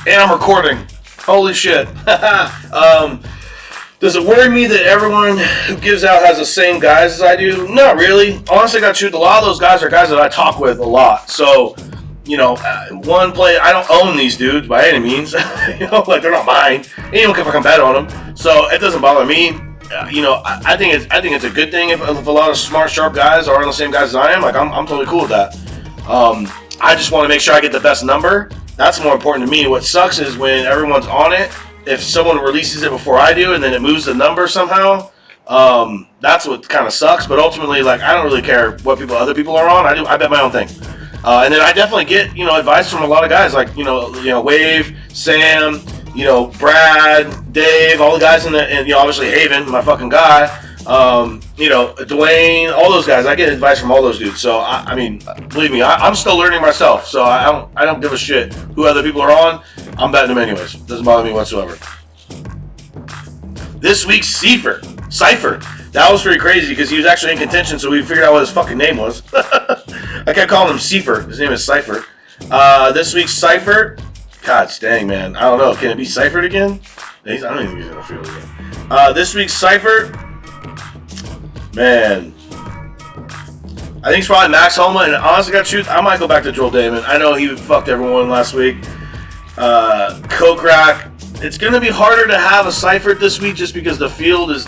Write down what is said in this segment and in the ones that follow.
And I'm recording. Holy shit. Does it worry me that everyone who gives out has the same guys as I do? Not really. Honestly, got truth. A lot of those guys are guys that I talk with a lot. So, you know, one play, I don't own these dudes by any means. You know, like they're not mine. Anyone can fucking bet on them. So it doesn't bother me. You know, I think it's a good thing if a lot of smart, sharp guys are the same guys as I am. Like I'm totally cool with that. I just want to make sure I get the best number. That's more important to me. What sucks is when everyone's on it. If someone releases it before I do and then it moves the number somehow, that's what kind of sucks. But ultimately, like, I don't really care what other people are on. I bet my own thing. And then I definitely get, you know, advice from a lot of guys like, you know, Wave, Sam, you know, Brad, Dave, all the guys and you know, obviously Haven, my fucking guy. You know, Dwayne, all those guys. I get advice from all those dudes. So I mean, believe me, I'm still learning myself. So I don't give a shit who other people are on. I'm betting them anyways. Doesn't bother me whatsoever. This week's Cypher. That was pretty crazy because he was actually in contention, so we figured out what his fucking name was. I kept calling him Cypher. His name is Cypher. This week's Cypher. God dang, man. I don't know. Can it be Cyphered again? I don't even think he's gonna feel it again. This week's Cypher. Man, I think it's probably Max Homa, and honestly, got truth, I might go back to Joel Damon. I know he fucked everyone last week. Coke Rack. It's going to be harder to have a Cypher this week just because the field is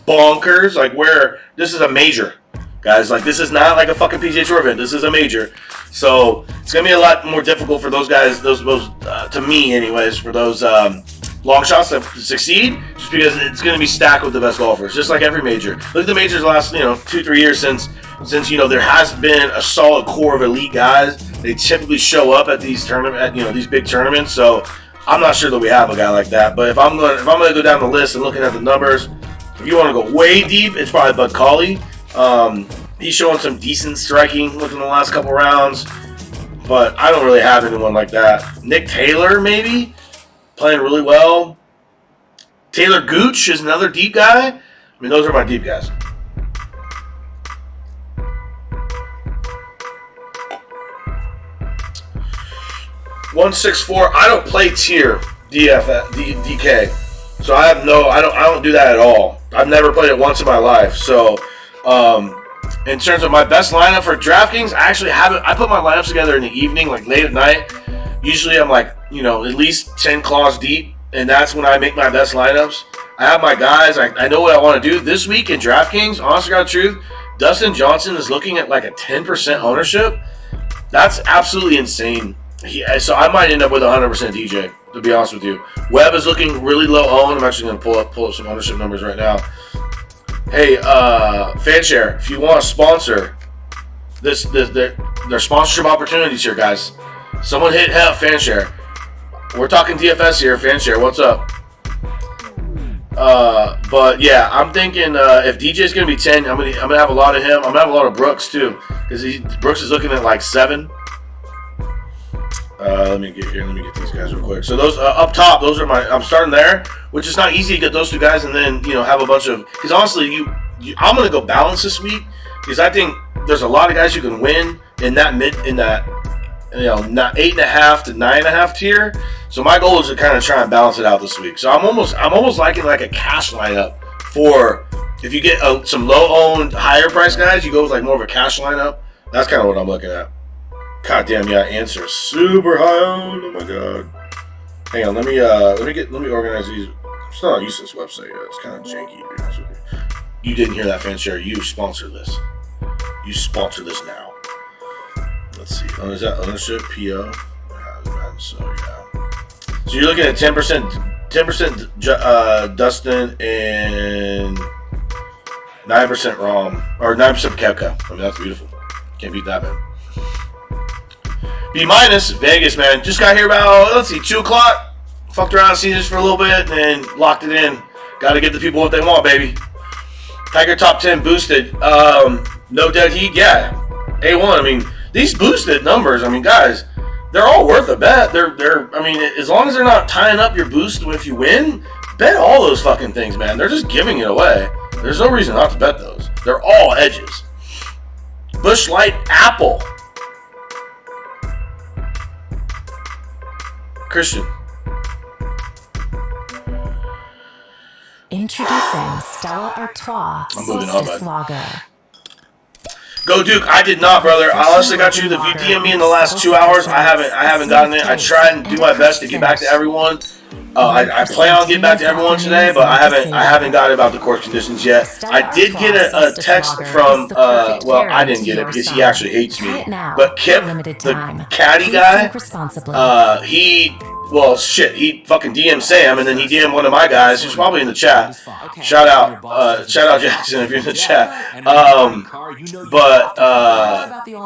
bonkers. Like, where this is a major, guys. Like, this is not like a fucking PGA Tour event. This is a major. So, it's going to be a lot more difficult for those guys, to me anyways, for those long shots to succeed, just because it's going to be stacked with the best golfers, just like every major. Look at the majors the last, 2-3 years since you know there has been a solid core of elite guys. They typically show up at these these big tournaments. So I'm not sure that we have a guy like that. But if I'm going to go down the list and looking at the numbers, if you want to go way deep, it's probably Bud Cauley. He's showing some decent striking within the last couple rounds, but I don't really have anyone like that. Nick Taylor maybe. Playing really well. Taylor Gooch is another deep guy. I mean, those are my deep guys. $164. I don't play tier DK, so I don't do that at all. I've never played it once in my life. So, in terms of my best lineup for DraftKings, I actually haven't. I put my lineups together in the evening, like late at night. Usually I'm like, at least 10 claws deep, and that's when I make my best lineups. I have my guys. I know what I want to do. This week in DraftKings, honestly, got the truth, Dustin Johnson is looking at like a 10% ownership. That's absolutely insane. So I might end up with 100% DJ, to be honest with you. Webb is looking really low owned. I'm actually going to pull up some ownership numbers right now. Hey, Fanshare, if you want to sponsor their sponsorship opportunities here, guys. Someone hit up Fanshare. We're talking DFS here, Fanshare. What's up? But yeah, I'm thinking if DJ's gonna be 10, I'm gonna have a lot of him. I'm gonna have a lot of Brooks too, because Brooks is looking at like 7. Let me get these guys real quick. So those up top, those are I'm starting there, which is not easy to get those two guys and then have a bunch of. Because honestly, I'm gonna go balance this week because I think there's a lot of guys you can win in that 8.5 to 9.5 tier. So my goal is to kind of try and balance it out this week. So I'm almost liking like a cash lineup for if you get some low owned, higher price guys, you go with like more of a cash lineup. That's kind of what I'm looking at. God damn, yeah, answer super high owned. Oh my god. Hang on, let me organize these. I'm still not used to this website yet. It's kind of janky, to be honest with you. You didn't hear that, Fanshare. You sponsor this. You sponsor this now. Let's see. Oh, is that ownership? PO? So yeah. So you're looking at 10% Dustin and 9% Rom or 9% Kepka. I mean, that's beautiful. Can't beat that, man. B- Vegas, man. Just got here about 2 o'clock. Fucked around Caesars for a little bit and then locked it in. Got to give the people what they want, baby. Tiger top 10 boosted. No dead heat. Yeah. A1. I mean. These boosted numbers, I mean, guys, they're all worth a bet. I mean, as long as they're not tying up your boost if you win, bet all those fucking things, man. They're just giving it away. There's no reason not to bet those. They're all edges. Busch Light Apple. Christian, Introducing Stella Artois Solstice Lager. Go Duke! I did not, brother. I honestly got you. If you DM me in the last 2 hours, I haven't gotten it. I try and do my best to get back to everyone. I plan on getting back to everyone today, but I haven't got it about the court conditions yet. I did get a text from well, I didn't get it because he actually hates me. But Kip, the caddy guy, he fucking DM'd Sam, and then he DM'd one of my guys who's probably in the chat. Shout out Jackson if you're in the chat.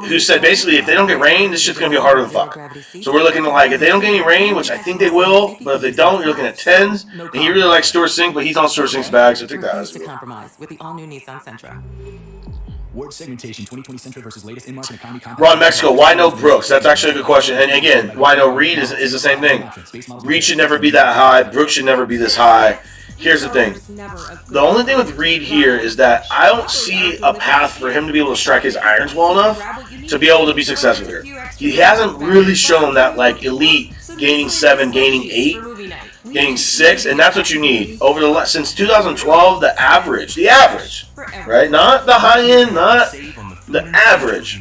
Who said basically if they don't get rain, this shit's gonna be harder than fuck. So we're looking at if they don't get any rain, which I think they will, but if they don't, you're looking at 10s. And he really likes Stuart Sink, but he's on Stuart Sink's bag, so take that as well. Compromise with the all-new Nissan Sentra. Ward segmentation 2020 Sentra versus latest in-market economy. Ron Mexico, why no Brooks? That's actually a good question. And again, why no Reed is the same thing. Reed should never be that high. Brooks should never be this high. Here's the thing. The only thing with Reed here is that I don't see a path for him to be able to strike his irons well enough to be able to be successful here. He hasn't really shown that elite gaining 7, gaining 8, gaining 6, and that's what you need. Since 2012, the average, right? Not the high end, not the average.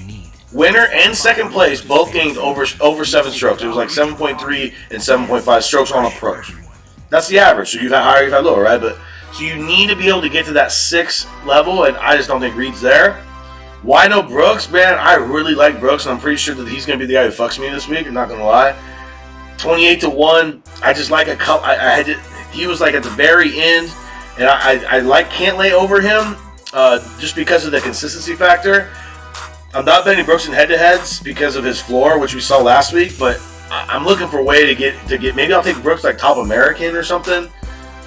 Winner and second place both gained over 7 strokes. It was like 7.3 and 7.5 strokes on approach. That's the average. So you've had higher, you've had lower, right? So you need to be able to get to that 6 level, and I just don't think Reed's there. Why no Brooks? Man, I really like Brooks, and I'm pretty sure that he's going to be the guy who fucks me this week. I'm not going to lie. 28-1. I just like a couple. He was at the very end, and I can't lay over him just because of the consistency factor. I'm not betting Brooks in head-to-heads because of his floor, which we saw last week, but I'm looking for a way to get. Maybe I'll take Brooks top American or something.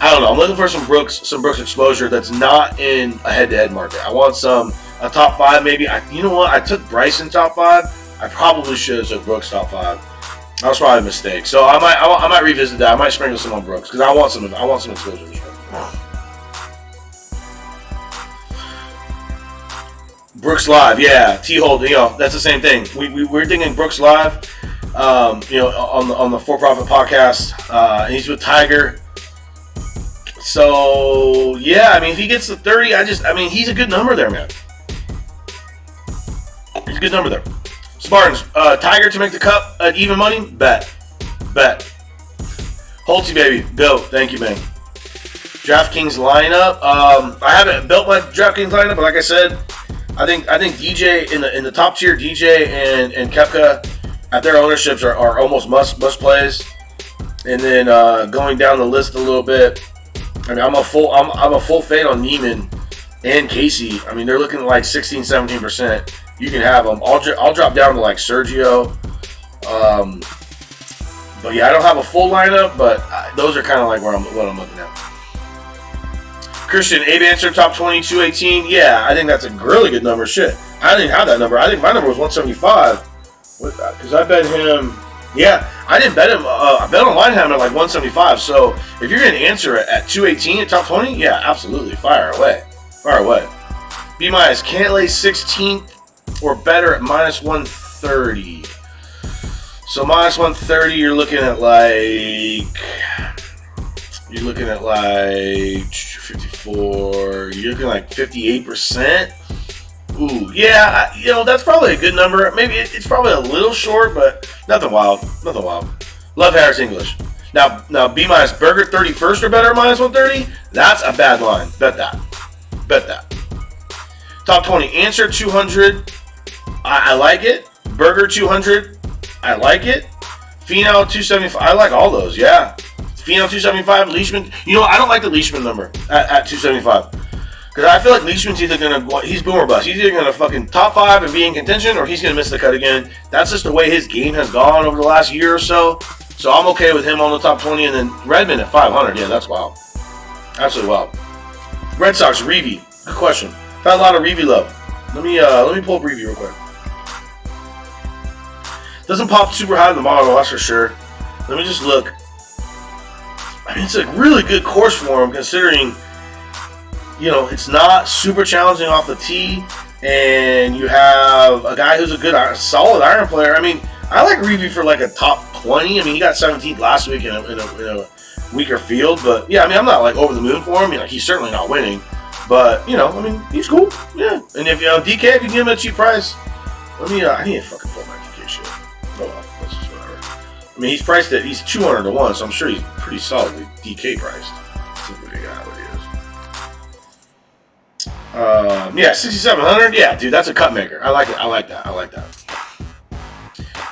I don't know. I'm looking for some Brooks exposure that's not in a head-to-head market. I want a top 5 maybe. You know what? I took Bryson top 5. I probably should have took Brooks top 5. That was probably a mistake. So I might revisit that. I might sprinkle some on Brooks because I want some exposure. Brooks live, yeah. T-Hold, that's the same thing. We're thinking Brooks live. On the For Profit podcast, and he's with Tiger. So yeah, if he gets to 30, he's a good number there, man. He's a good number there. Spartans, Tiger to make the cut at even money, bet. Holtzy baby, go. Thank you, man. DraftKings lineup. I haven't built my DraftKings lineup, but like I said, I think DJ in the top tier, DJ and Koepka at their ownerships are almost must plays. And then going down the list a little bit, I'm a full fade on Neiman and Casey. They're looking at 16-17%. You can have them. I'll drop down to Sergio. But yeah, I don't have a full lineup, but those are kind of what I'm looking at. Christian, Abe answer top 20, 218. Yeah, I think that's a really good number. Shit, I didn't have that number. I think my number was 175. Because I bet him. Yeah, I didn't bet him. I bet on Lineham at 175. So if you're going to answer it at 218 at top 20, yeah, absolutely. Fire away. B minus can't lay 16th or better at minus 130. So minus 130, you're looking at 54. You're looking at 58%. Ooh, yeah, that's probably a good number. Maybe it's probably a little short, but nothing wild. Love Harris English. Now B minus Burger 31st or better minus 130. That's a bad line. Bet that. Top 20 answer 200. I like it. Burger 200. I like it. Finau 275. I like all those. Yeah. Finau 275. Leishman. I don't like the Leishman number at 275. Because I feel like Leishman's either going to, he's boom or bust. He's either going to fucking top 5 and be in contention, or he's going to miss the cut again. That's just the way his game has gone over the last year or so. So I'm okay with him on the top 20, and then Redmond at 500. Yeah, that's wild. Absolutely wild. Red Sox, Reavie. Good question. Found a lot of Reavie love. Let me pull up Reavie real quick. Doesn't pop super high in the model, that's for sure. Let me just look. It's a really good course for him, considering it's not super challenging off the tee, and you have a guy who's a good, solid iron player. I like Reavie for a top 20. He got 17th last week in a weaker field. But yeah, I mean, I'm not like over the moon for him. Like, he's certainly not winning. But you know, I mean, he's cool. Yeah. And if DK, if you give him a cheap price, I need to fucking pull my DK shit. Oh well, that's just whatever. I mean, he's priced at he's 200 to 1, so I'm sure he's pretty solidly DK priced. See what he got. Yeah, 6,700. Yeah, dude, that's a cut maker. I like it. I like that.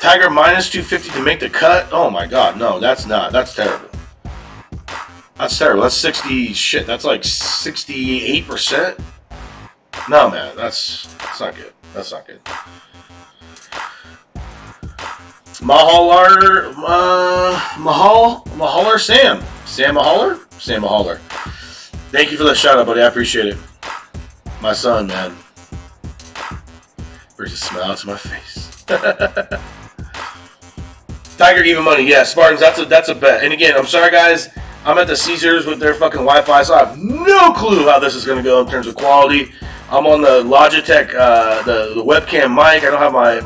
Tiger minus 250 to make the cut. Oh my god, no, that's not. That's terrible. That's terrible. That's 60 shit. That's like 68%. No, man, that's not good. That's not good. Mahaler Sam. Sam Mahaler. Thank you for the shout out, buddy. I appreciate it. My son, man. Brings a smile to my face. Tiger even money, yeah. Spartans, that's a bet. And again, I'm sorry guys, I'm at the Caesars with their fucking Wi-Fi, so I have no clue how this is gonna go in terms of quality. I'm on the Logitech, the webcam mic. I don't have my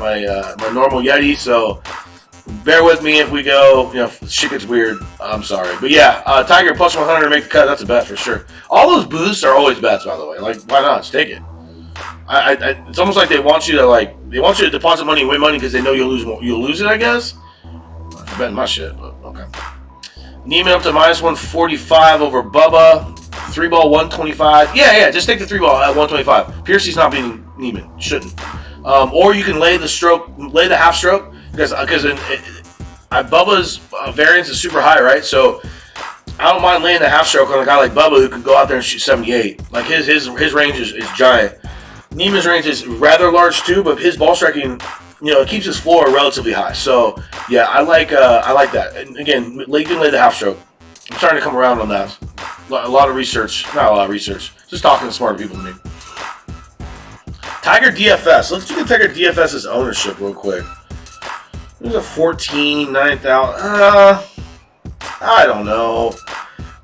normal Yeti, so bear with me if we go. You know, if shit gets weird. I'm sorry, but yeah, Tiger plus 100 to make the cut. That's a bet for sure. All those boosts are always bets, by the way. Like, why not? Just take it. It's almost like they want you to deposit money and win money because they know you'll lose it. I guess. I'm betting my shit, but okay. Neiman up to minus 145 over Bubba. 3-ball 125. Yeah. Just take the 3-ball at 125. Piercy's not beating Neiman. Shouldn't. Or you can lay the half stroke because Bubba's variance is super high, right? So I don't mind laying the half stroke on a guy like Bubba who can go out there and shoot 78. Like his range is giant. Neiman's range is rather large too, but his ball striking, it keeps his floor relatively high. So yeah, I like that. And again, you can lay the half stroke. I'm starting to come around on that. A lot of research, not a lot of research. Just talking to smarter people than me. Tiger DFS. Let's look at Tiger DFS's ownership real quick. There's a 14, 9,000. I don't know.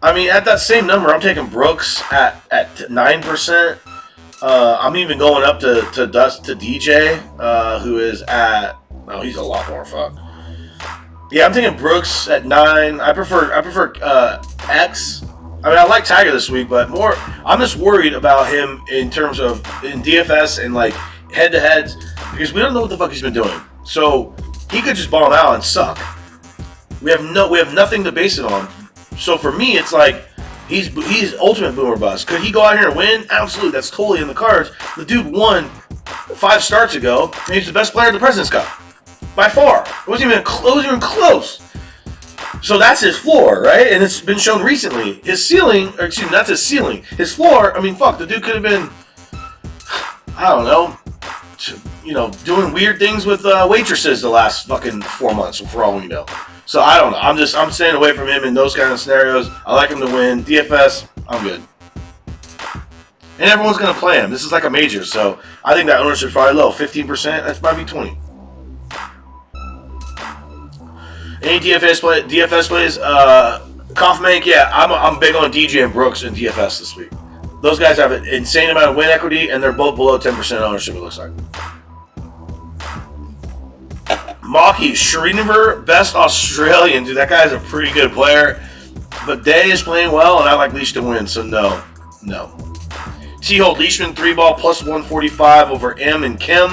I mean, at that same number, I'm taking Brooks at 9%. I'm even going up to DJ, who is at. Oh, he's a lot more. Fuck. Yeah, I'm taking Brooks at 9. I prefer X. I mean, I like Tiger this week, but I'm just worried about him in terms of in DFS and like head-to-heads because we don't know what the fuck he's been doing. So he could just bomb out and suck. We have nothing to base it on. So for me, it's like he's ultimate boomer bust. Could he go out here and win? Absolutely, that's totally in the cards. The dude won 5 starts ago, and he's the best player in the President's Cup by far. It wasn't even close. So that's his floor, right? And it's been shown recently. His ceiling, or excuse me, that's his ceiling. His floor, I mean, fuck, the dude could have been, I don't know, doing weird things with waitresses the last fucking 4 months, for all we know. So I don't know. I'm staying away from him in those kind of scenarios. I like him to win. DFS, I'm good. And everyone's going to play him. This is like a major, so I think that ownership's probably low. 15%, that's probably 20. Any DFS plays? Kaufman, yeah, I'm big on DJ and Brooks in DFS this week. Those guys have an insane amount of win equity, and they're both below 10% ownership, it looks like. Maki, Shrinavar, best Australian. Dude, that guy's a pretty good player. But Day is playing well, and I like Leash to win, so no. T-Hold, Leishman, 3-ball, plus 145 over M and Kim.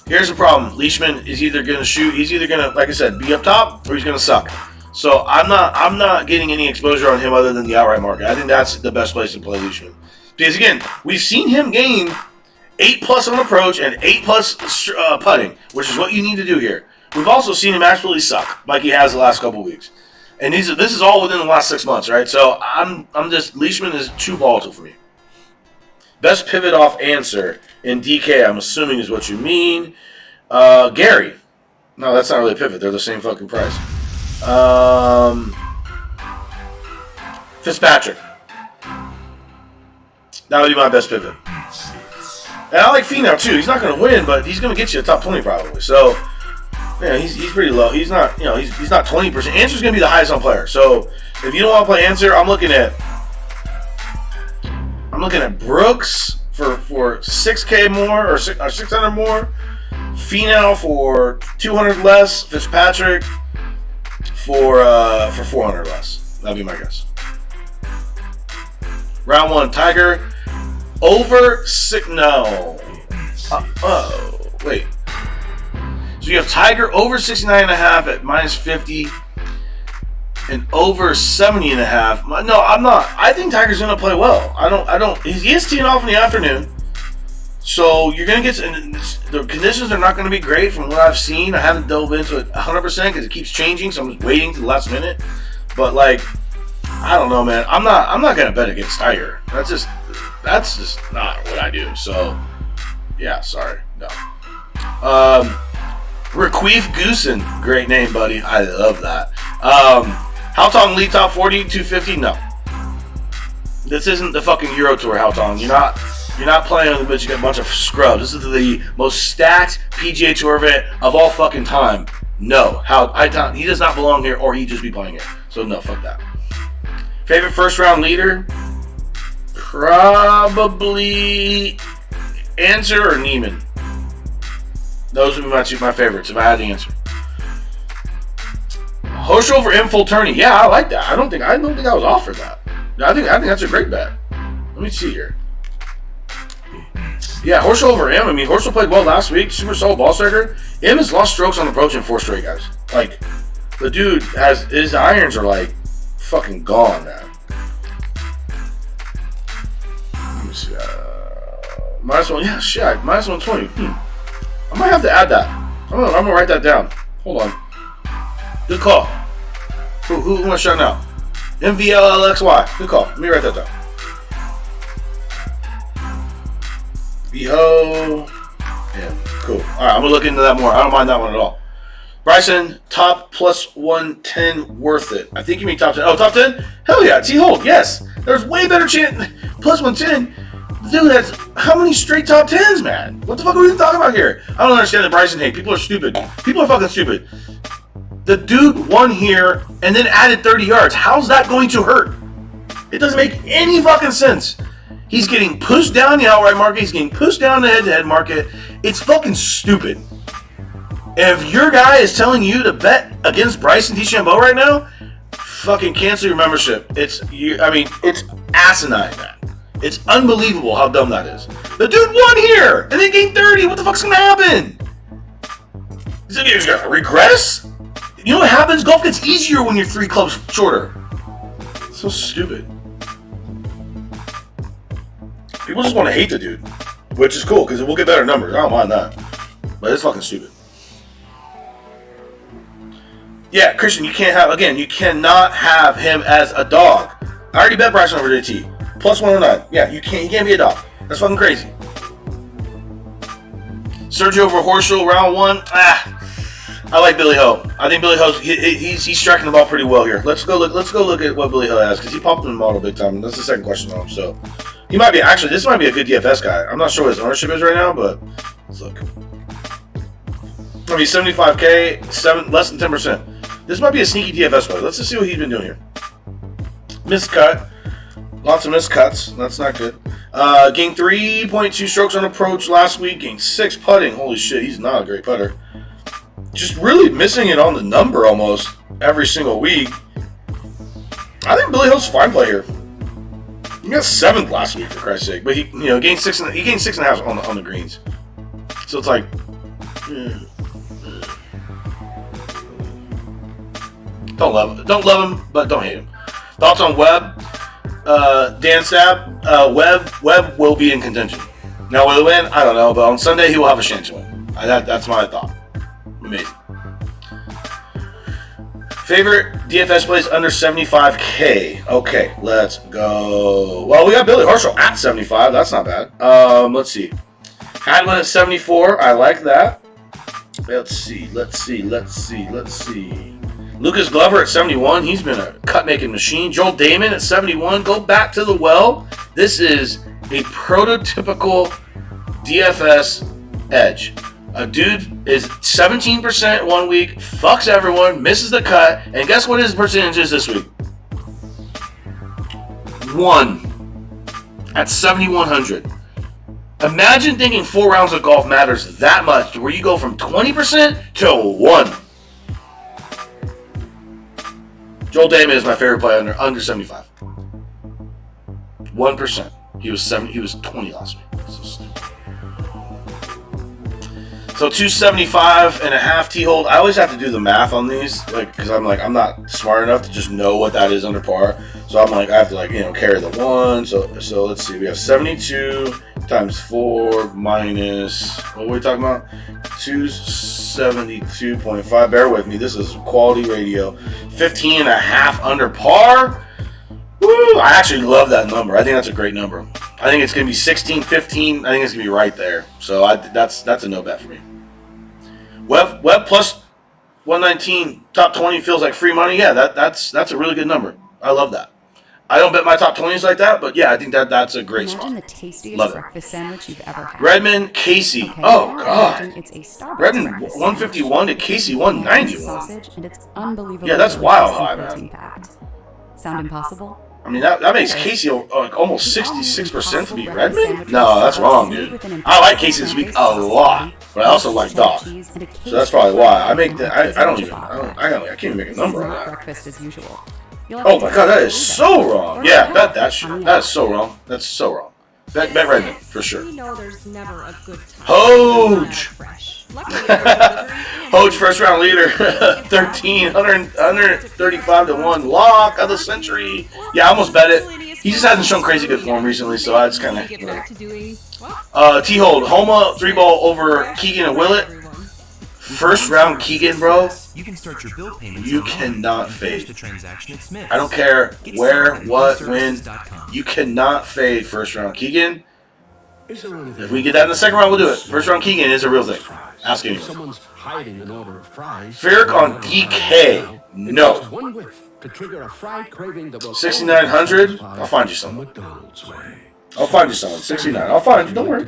Here's the problem. Leishman is either going to shoot, he's either going to, like I said, be up top, or he's going to suck. So I'm not getting any exposure on him other than the outright market. I think that's the best place to play Leishman. Because again, we've seen him gain 8+ on approach and 8+ putting, which is what you need to do here. We've also seen him absolutely suck, like he has the last couple weeks. And this is all within the last 6 months, right? So Leishman is too volatile for me. Best pivot off answer in DK, I'm assuming is what you mean. Gary. No, that's not really a pivot. They're the same fucking price. Fitzpatrick. That would be my best pivot. And I like Finau too. He's not going to win, but he's going to get you a top 20 probably. So, yeah, he's pretty low. He's not, he's not 20%. Answer's going to be the highest on player. So, if you don't want to play Answer, I'm looking at Brooks for 6K more or 600 more. Finau for 200 less. Fitzpatrick for 400 less. That'd be my guess. Round 1, Tiger over 6. No. Wait. So you have Tiger over 69.5 at -50 and over 70.5. No, I'm not. I think Tiger's going to play well. I don't. He is teeing off in the afternoon. So you're going to get, the conditions are not going to be great from what I've seen. I haven't dove into it 100% because it keeps changing, so I'm just waiting to the last minute. But like, I don't know, man. I'm not going to bet against Tiger. That's just not what I do. So yeah, sorry, no. Requeef Goosen, great name, buddy. I love that. Haotong lead top 40, 250. No, this isn't the fucking Euro Tour, Haotong. You're not playing on the bitch. You got a bunch of scrubs. This is the most stacked PGA Tour event of all fucking time. No, he does not belong here, or he'd just be playing here. So no, fuck that. Favorite first round leader? Probably Answer or Neiman. Those would be my favorites if I had to answer. Horseshoe over M full tourney. Yeah, I like that. I don't think I was off for that. I think that's a great bet. Let me see here. Yeah, Horseshoe over M. I mean, Horseshoe played well last week. Super solid ball striker. M has lost strokes on approach in 4 straight, guys. Like, the dude his irons are like fucking gone, man. Let me see. -1. Yeah, shit. -120. I might have to add that. I'm gonna write that down. Hold on. Good call. Who wants to shout out? MVLLXY. Good call. Let me write that down. Beho. Yeah, cool. Alright, I'm gonna look into that more. I don't mind that one at all. Bryson, top +110, worth it. I think you mean top 10. Oh, top 10? Hell yeah, T-Hold, yes. There's way better chance. +110. Dude, that's how many straight top 10s, man? What the fuck are we even talking about here? I don't understand the Bryson hate. People are stupid. People are fucking stupid. The dude won here and then added 30 yards. How's that going to hurt? It doesn't make any fucking sense. He's getting pushed down the outright market. He's getting pushed down the head-to-head market. It's fucking stupid. And if your guy is telling you to bet against Bryson DeChambeau right now, fucking cancel your membership. It's asinine, man. It's unbelievable how dumb that is. The dude won here and then gained 30. What the fuck's gonna happen? He's gonna regress? You know what happens? Golf gets easier when you're 3 clubs shorter. So stupid. People just want to hate the dude, which is cool because we'll get better numbers. I don't mind that. But it's fucking stupid. Yeah, Christian, you cannot have him as a dog. I already bet Bryson over JT. +109. Yeah, he can't be a dog. That's fucking crazy. Sergio over Horschel, round 1. I like Billy Ho. I think Billy Ho's he's striking the ball pretty well here. Let's go look at what Billy Ho has because he popped in the model big time. That's the second question on him. So he might be this might be a good DFS guy. I'm not sure what his ownership is right now, but let's look. Gonna be 75K, less than 10%. This might be a sneaky DFS play. Let's just see what he's been doing here. Missed cut. Lots of missed cuts. That's not good. Gained 3.2 strokes on approach last week. Gained 6 putting. Holy shit, he's not a great putter. Just really missing it on the number almost every single week. I think Billy Ho's a fine player. He got 7th last week for Christ's sake, but he gained 6.5 on the greens. So it's like, don't love him, but don't hate him. Thoughts on Webb? Dan Sapp, Webb will be in contention. Now, will he win? I don't know, but on Sunday he will have a chance to win. That's my thought. Amazing. Favorite DFS plays under 75K. Okay, let's go. Well, we got Billy Horschel at 75. That's not bad. Let's see. Hadwin at 74. I like that. Let's see. Lucas Glover at 71. He's been a cut-making machine. Joel Damon at 71. Go back to the well. This is a prototypical DFS edge. A dude is 17% 1 week, fucks everyone, misses the cut, and guess what his percentage is this week? 1 at 7,100. Imagine thinking 4 rounds of golf matters that much, where you go from 20% to 1. Joel Damon is my favorite player under 75. 1%. He was 20 last week. So stupid. So 275.5 T-hold. I always have to do the math on these, like, because I'm not smart enough to just know what that is under par. So I'm like, I have to carry the one. So let's see. We have 72 times 4 minus, what were we talking about? 272.5. Bear with me. This is quality radio. 15.5 under par. Woo! I actually love that number. I think that's a great number. I think it's going to be 16, 15. I think it's going to be right there. So that's a no bet for me. Webb plus 119 top 20 feels like free money. Yeah, that's a really good number. I love that. I don't bet my top 20s like that, but yeah, I think that's a great spot. Imagine the tastiest love breakfast sandwich you've ever had. Redmond, Casey. Okay, Oh God. it's a Starbucks Redmond breakfast 151 to Casey 191. sausage, and it's unbelievable. Yeah, that's wild high, man. Packed. Sound impossible? I mean, that makes Casey almost 66% to be Redmond? No, that's wrong, dude. I like Casey this week a lot, but I also like Doc. So that's probably why. I can't even make a number on that. Breakfast as usual. Oh my god, that is so wrong. Yeah, bet that shit. That's so wrong. That's so wrong. Bet Redmond, for sure. Hoj! Hoj, first round leader. 135 to 1. Lock of the century. Yeah, I almost bet it. He just hasn't shown crazy good form recently, so I just kind of. T-hold. Homa, 3-ball over Keegan and Willett. First round Keegan, bro. You can start your bill payments. You cannot fade. The transaction at Smith. I don't care where, what, when. You cannot fade first round Keegan. If we get that in the second round, we'll do it. First round Keegan is a real thing. Ask anyone. Ferrick on DK. No. 6,900. I'll find you someone. I'll find you someone. 69. I'll find you. Don't worry.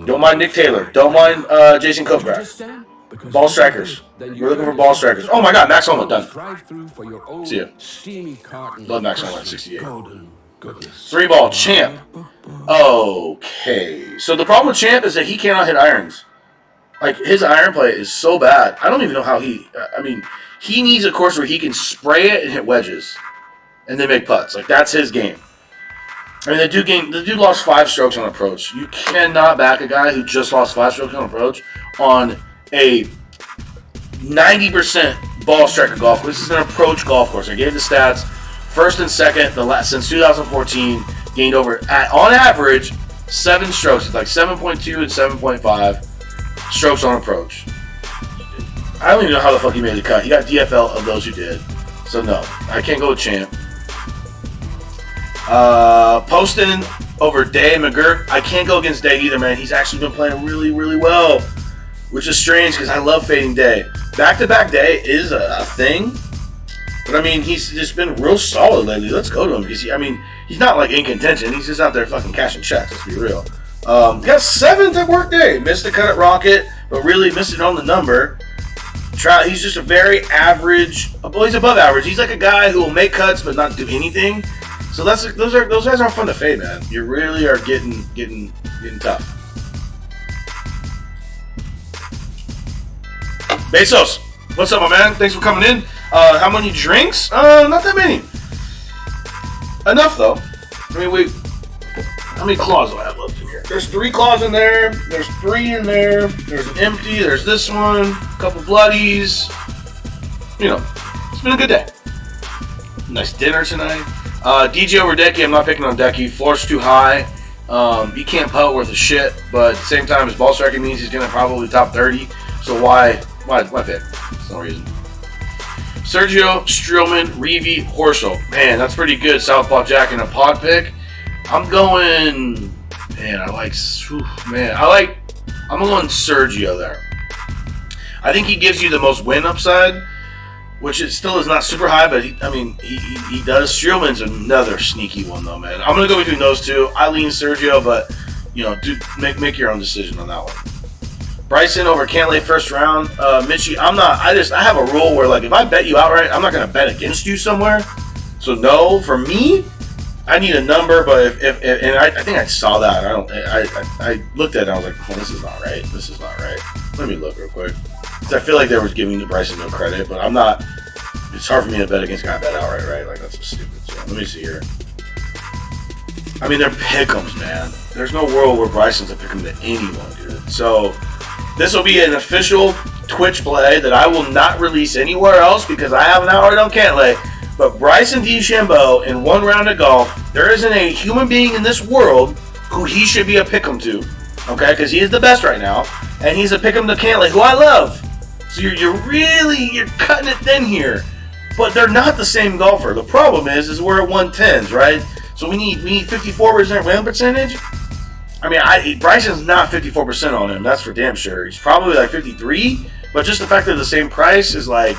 Don't mind Nick Taylor. Don't mind Jason Kokrak. Ball strikers. We're looking for ball strikers. Oh my god, Max Homa, done. See ya. Love Max Homa at 68. 3-ball, Champ. Okay. So the problem with Champ is that he cannot hit irons. Like, his iron play is so bad. I don't even know how he needs a course where he can spray it and hit wedges. And then make putts. Like, that's his game. I mean, the dude lost 5 strokes on approach. You cannot back a guy who just lost 5 strokes on approach on a 90% ball striker golf course. This is an approach golf course. I gave the stats. First and second, since 2014, gained on average 7 strokes. It's like 7.2 and 7.5 strokes on approach. I don't even know how the fuck he made the cut. He got DFL of those who did. So no, I can't go with Champ. Poston over Day McGurk. I can't go against Day either, man. He's actually been playing really, really well, which is strange because I love fading Day. Back-to-back Day is a thing, but I mean, he's just been real solid lately. Let's go to him because he's not like in contention. He's just out there fucking cashing checks. Let's be real. Got 7th at Workday. Missed the cut at Rocket, but really missed it on the number. He's just a very average. Well, he's above average. He's like a guy who will make cuts but not do anything. So those guys aren't fun to fade, man. You really are getting tough. Bezos, what's up, my man? Thanks for coming in. How many drinks? Not that many. Enough though. I mean, how many claws do I have left in here? There's 3 claws in there. There's 3 in there. There's an empty. There's this one. A couple bloodies. It's been a good day. Nice dinner tonight. DJ over Decky. I'm not picking on Decky. Floor's too high. He can't putt worth a shit, but at the same time, his ball striking means he's going to probably top 30. So why pick? There's no reason. Sergio, Streelman, Reeve, Horschel. Man, that's pretty good. Southpaw Jack and a pod pick. I'm going Sergio there. I think he gives you the most win upside, which it still is not super high, but he does. Streelman's another sneaky one though, man. I'm gonna go between those two. I lean Sergio, but make your own decision on that one. Bryson over Cantlay first round. Mitchie, I have a rule where like if I bet you outright, I'm not gonna bet against you somewhere. So no, for me, I need a number, but if I think I saw that. I looked at it and I was like, oh, this is not right. This is not right. Let me look real quick. Because I feel like they were giving Bryson no credit, but I'm not it's hard for me to bet against a guy bet outright, right? Like, that's just stupid. So, let me see here. I mean, they're pick'ems, man. There's no world where Bryson's a pick'em to anyone, dude. So, this will be an official Twitch play that I will not release anywhere else because I have an outright on Cantlay. But Bryson DeChambeau in one round of golf, there isn't a human being in this world who he should be a pick'em to, okay? Because he is the best right now, and he's a pick'em to Cantlay, who I love. So you're cutting it thin here, but they're not the same golfer. The problem is we're at 110s, right? So we need 54% win percentage. I mean, Bryson's not 54% on him. That's for damn sure. He's probably like 53, but just the fact that they're the same price is like,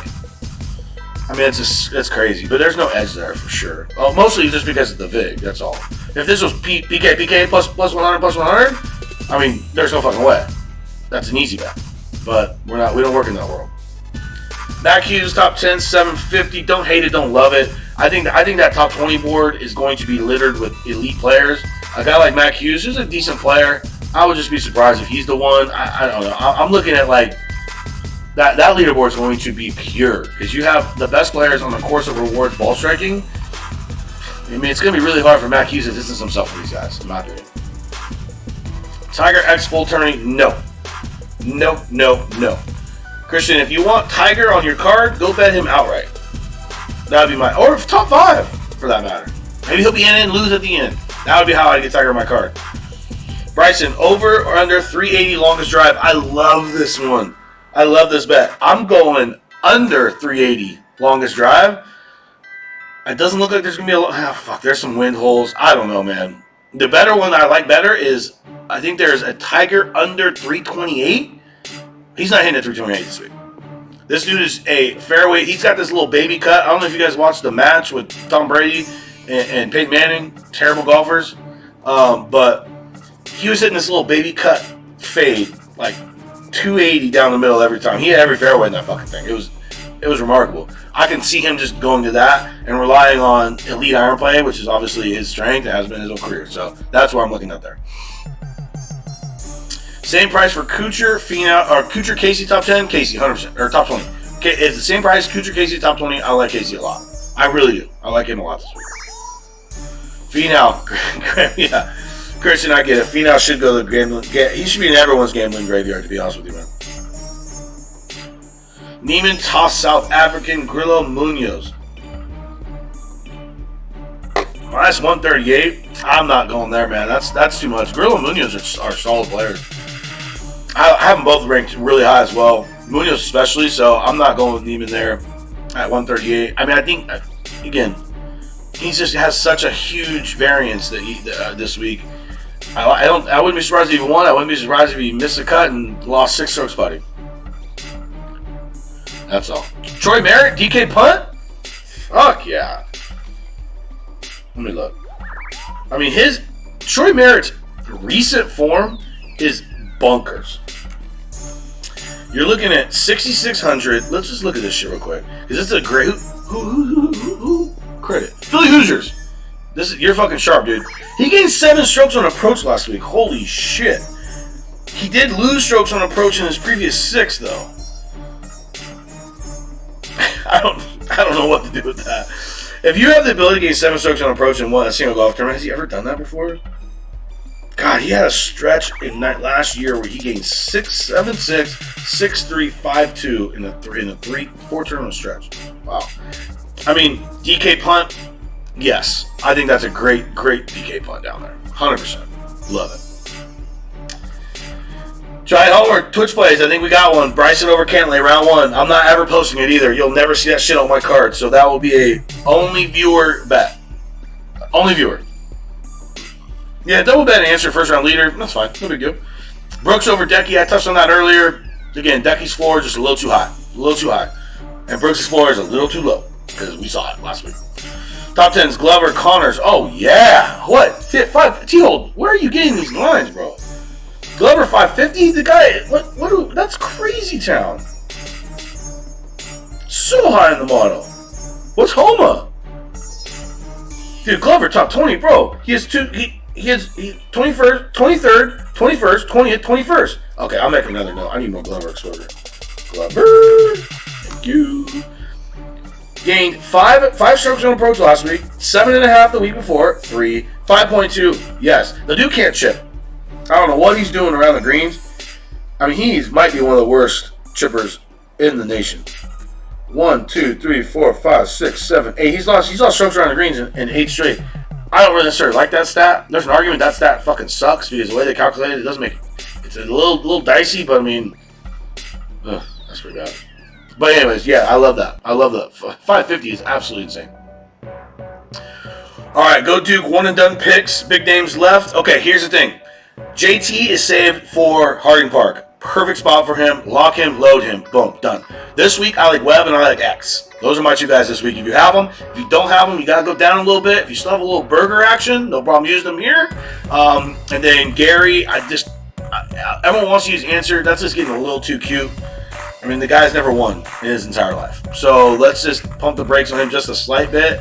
I mean, it's crazy. But there's no edge there for sure. Mostly just because of the VIG. That's all. If this was PK plus 100, I mean, there's no fucking way. That's an easy bet. But we don't work in that world. Mac Hughes top 10, 750. Don't hate it, don't love it. I think that top 20 board is going to be littered with elite players. A guy like Mac Hughes, who's a decent player, I would just be surprised if he's the one. I don't know. I'm looking at like that leaderboard is going to be pure because you have the best players on the course of rewards ball striking. I mean, it's going to be really hard for Mac Hughes to distance himself from these guys. In my opinion. Tiger X full tourney, no. Christian, if you want Tiger on your card, go bet him outright. That would be my, or top 5 for that matter. Maybe he'll be in and lose at the end. That would be how I get Tiger on my card. Bryson, over or under 380 longest drive. I love this one. I love this bet. I'm going under 380 longest drive. It doesn't look like there's going to be a lot. There's some wind holes. I don't know, man. The better one I like better is, I think there's a Tiger under 328. He's not hitting at 328 this week. This dude is a fairway. He's got this little baby cut. I don't know if you guys watched the match with Tom Brady and Peyton Manning. Terrible golfers. But he was hitting this little baby cut fade, like 280 down the middle every time. He had every fairway in that fucking thing. It was remarkable. I can see him just going to that and relying on elite iron play, which is obviously his strength and has been his whole career. So that's what I'm looking at there. Same price for Kuchar, Finau, or Kuchar, Casey top 10, Casey 100%, or top 20. Okay, it's the same price, Kuchar, Casey top 20. I like Casey a lot. I really do. I like him a lot this week. Finau, yeah. Christian, I get it. Finau should go to the gambling. He should be in everyone's gambling graveyard, to be honest with you, man. Neiman toss South African Grillo Munoz. Minus 138. I'm not going there, man. That's too much. Grillo Munoz are solid players. I have them both ranked really high as well. Munoz especially, so I'm not going with Neiman there at 138. I mean, I think, again, he just has such a huge variance that this week. I wouldn't be surprised if he won. I wouldn't be surprised if he missed a cut and lost 6 strokes, buddy. That's all. Troy Merritt, DK punt? Fuck yeah. Let me look. I mean, Troy Merritt's recent form is bonkers. You're looking at 6,600. Let's just look at this shit real quick. Because this is a great... Who? Credit. Philly Hoosiers. You're fucking sharp, dude. He gained 7 strokes on approach last week. Holy shit. He did lose strokes on approach in his previous 6, though. I don't know what to do with that. If you have the ability to gain 7 strokes on approach in a single golf tournament, has he ever done that before? God, he had a stretch in last year where he gained 6.76, 6.3, 5.2 in a 4 tournament stretch. Wow. I mean, DK punt, yes. I think that's a great DK punt down there. 100%. Love it. Giant Homer, Twitch plays. I think we got one. Bryson over Cantlay, round 1. I'm not ever posting it either. You'll never see that shit on my card. So that will be a only viewer bet. Only viewer. Yeah, double bet and answer first round leader. That's fine. No big deal. Brooks over Decky. I touched on that earlier. Again, Decky's floor is just a little too high. And Brooks' floor is a little too low because we saw it last week. Top 10s, Glover, Connors. Oh, yeah. What? T-Hold, where are you getting these lines, bro? Glover 550? The guy, that's crazy town. So high in the model. What's Homa? Dude, Glover top 20, bro. He has 21st, 23rd, 21st, 20th, 21st. Okay, I'll make another note. I need more Glover exposure. Glover. Thank you. Gained five strokes on approach last week, 7.5 the week before, 3, 5.2. Yes, the dude can't chip. I don't know what he's doing around the greens. I mean, he might be one of the worst chippers in the nation. 1, 2, 3, 4, 5, 6, 7, 8. He's lost strokes around the greens in 8 straight. I don't really necessarily like that stat. There's an argument that stat fucking sucks because the way they calculate it doesn't make it's a little dicey, but I mean, that's pretty bad. But anyways, yeah, I love that. I love that. 550 is absolutely insane. All right, go Duke. One and done picks. Big names left. Okay, here's the thing. JT is saved for Harding Park. Perfect spot for him. Lock him, load him. Boom, done. This week, I like Webb and I like X. Those are my two guys this week. If you have them, if you don't have them, you got to go down a little bit. If you still have a little burger action, no problem using them here. And then Gary, everyone wants to use Answer. That's just getting a little too cute. I mean, the guy's never won in his entire life. So let's just pump the brakes on him just a slight bit.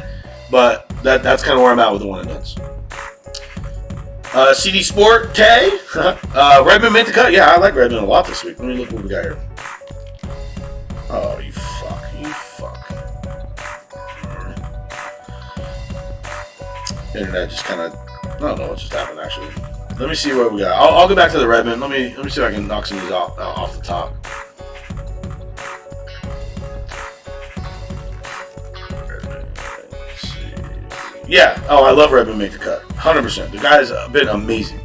But that's kind of where I'm at with the one and dones. CD Sport, K. Redmond made the cut. Yeah, I like Redmond a lot this week. Let me look what we got here. Oh, you fuck. Internet just kind of, I don't know what just happened actually. Let me see what we got. I'll go back to the Redmond. Let me see if I can knock some of these off the top. Yeah. Oh, I love Redmond make the cut. 100%. The guy's been amazing.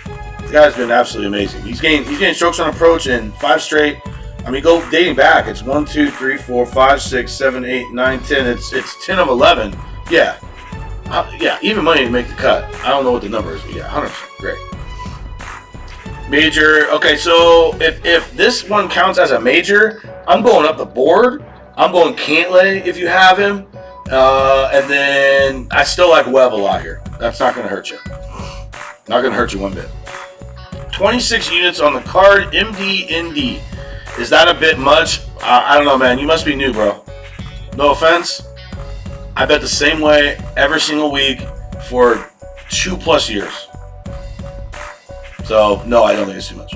The guy's been absolutely amazing. He's getting strokes on approach in 5 straight. I mean, go dating back. It's 1, 2, 3, 4, 5, 6, 7, 8, 9, 10. It's 10 of 11. Yeah. Yeah. Even money to make the cut. I don't know what the number is, but yeah, 100%. Great. Major. Okay, so if this one counts as a major, I'm going up the board. I'm going Cantlay if you have him. And then I still like Webb a lot here. That's not going to hurt you. Not going to hurt you one bit. 26 units on the card. MDND. Is that a bit much? I don't know, man. You must be new, bro. No offense. I bet the same way every single week for 2+ years. So, no, I don't think it's too much.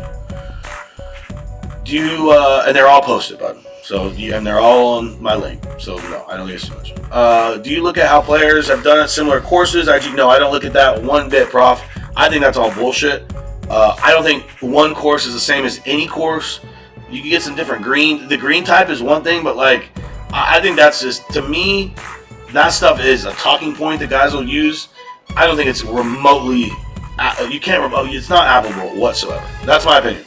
Do you, and they're all posted, bud. So, and they're all on my link. So, no, I don't think it's too much. Do you look at how players have done at similar courses? No, I don't look at that one bit, prof. I think that's all bullshit. I don't think one course is the same as any course. You can get some different green. The green type is one thing, but like, I think that's just, to me, that stuff is a talking point that guys will use. I don't think it's remotely, it's not applicable whatsoever. That's my opinion.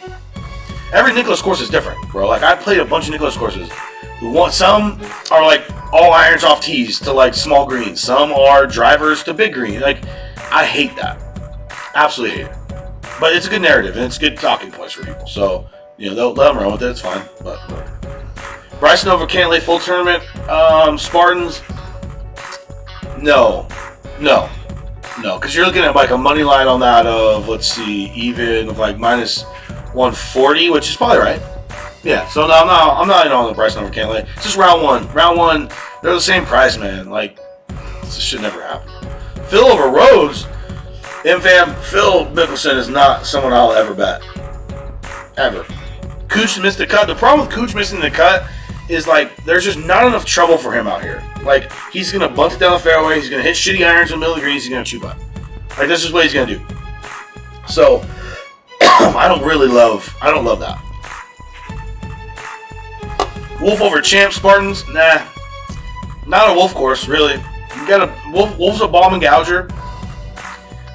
Every Nicklaus course is different, bro. Like, I've played a bunch of Nicklaus courses. Some are like all irons off tees to like small greens. Some are drivers to big green. Like, I hate that. Absolutely hate it. But it's a good narrative and it's good talking points for people. So, they'll let them run with it. It's fine. But whatever. Bryson over Cantlay full tournament. Spartans. No. Because you're looking at like a money line on that of, let's see, even of like minus 140, which is probably right. Yeah, so no, I'm not in on the Bryson over Cantlay. It's just round one. Round one, they're the same price, man. Like, this should never happen. Phil over Rose. MFAM, Phil Mickelson is not someone I'll ever bet. Ever. Cooch missed the cut. The problem with Cooch missing the cut is like there's just not enough trouble for him out here. Like, he's gonna bunt it down the fairway, he's gonna hit shitty irons in the middle of the greens, he's gonna chew butt. Like, this is what he's gonna do. So I don't love that. Wolf over Champ Spartans? Nah. Not a Wolf course, really. You got a Wolf's a bomb and gouger.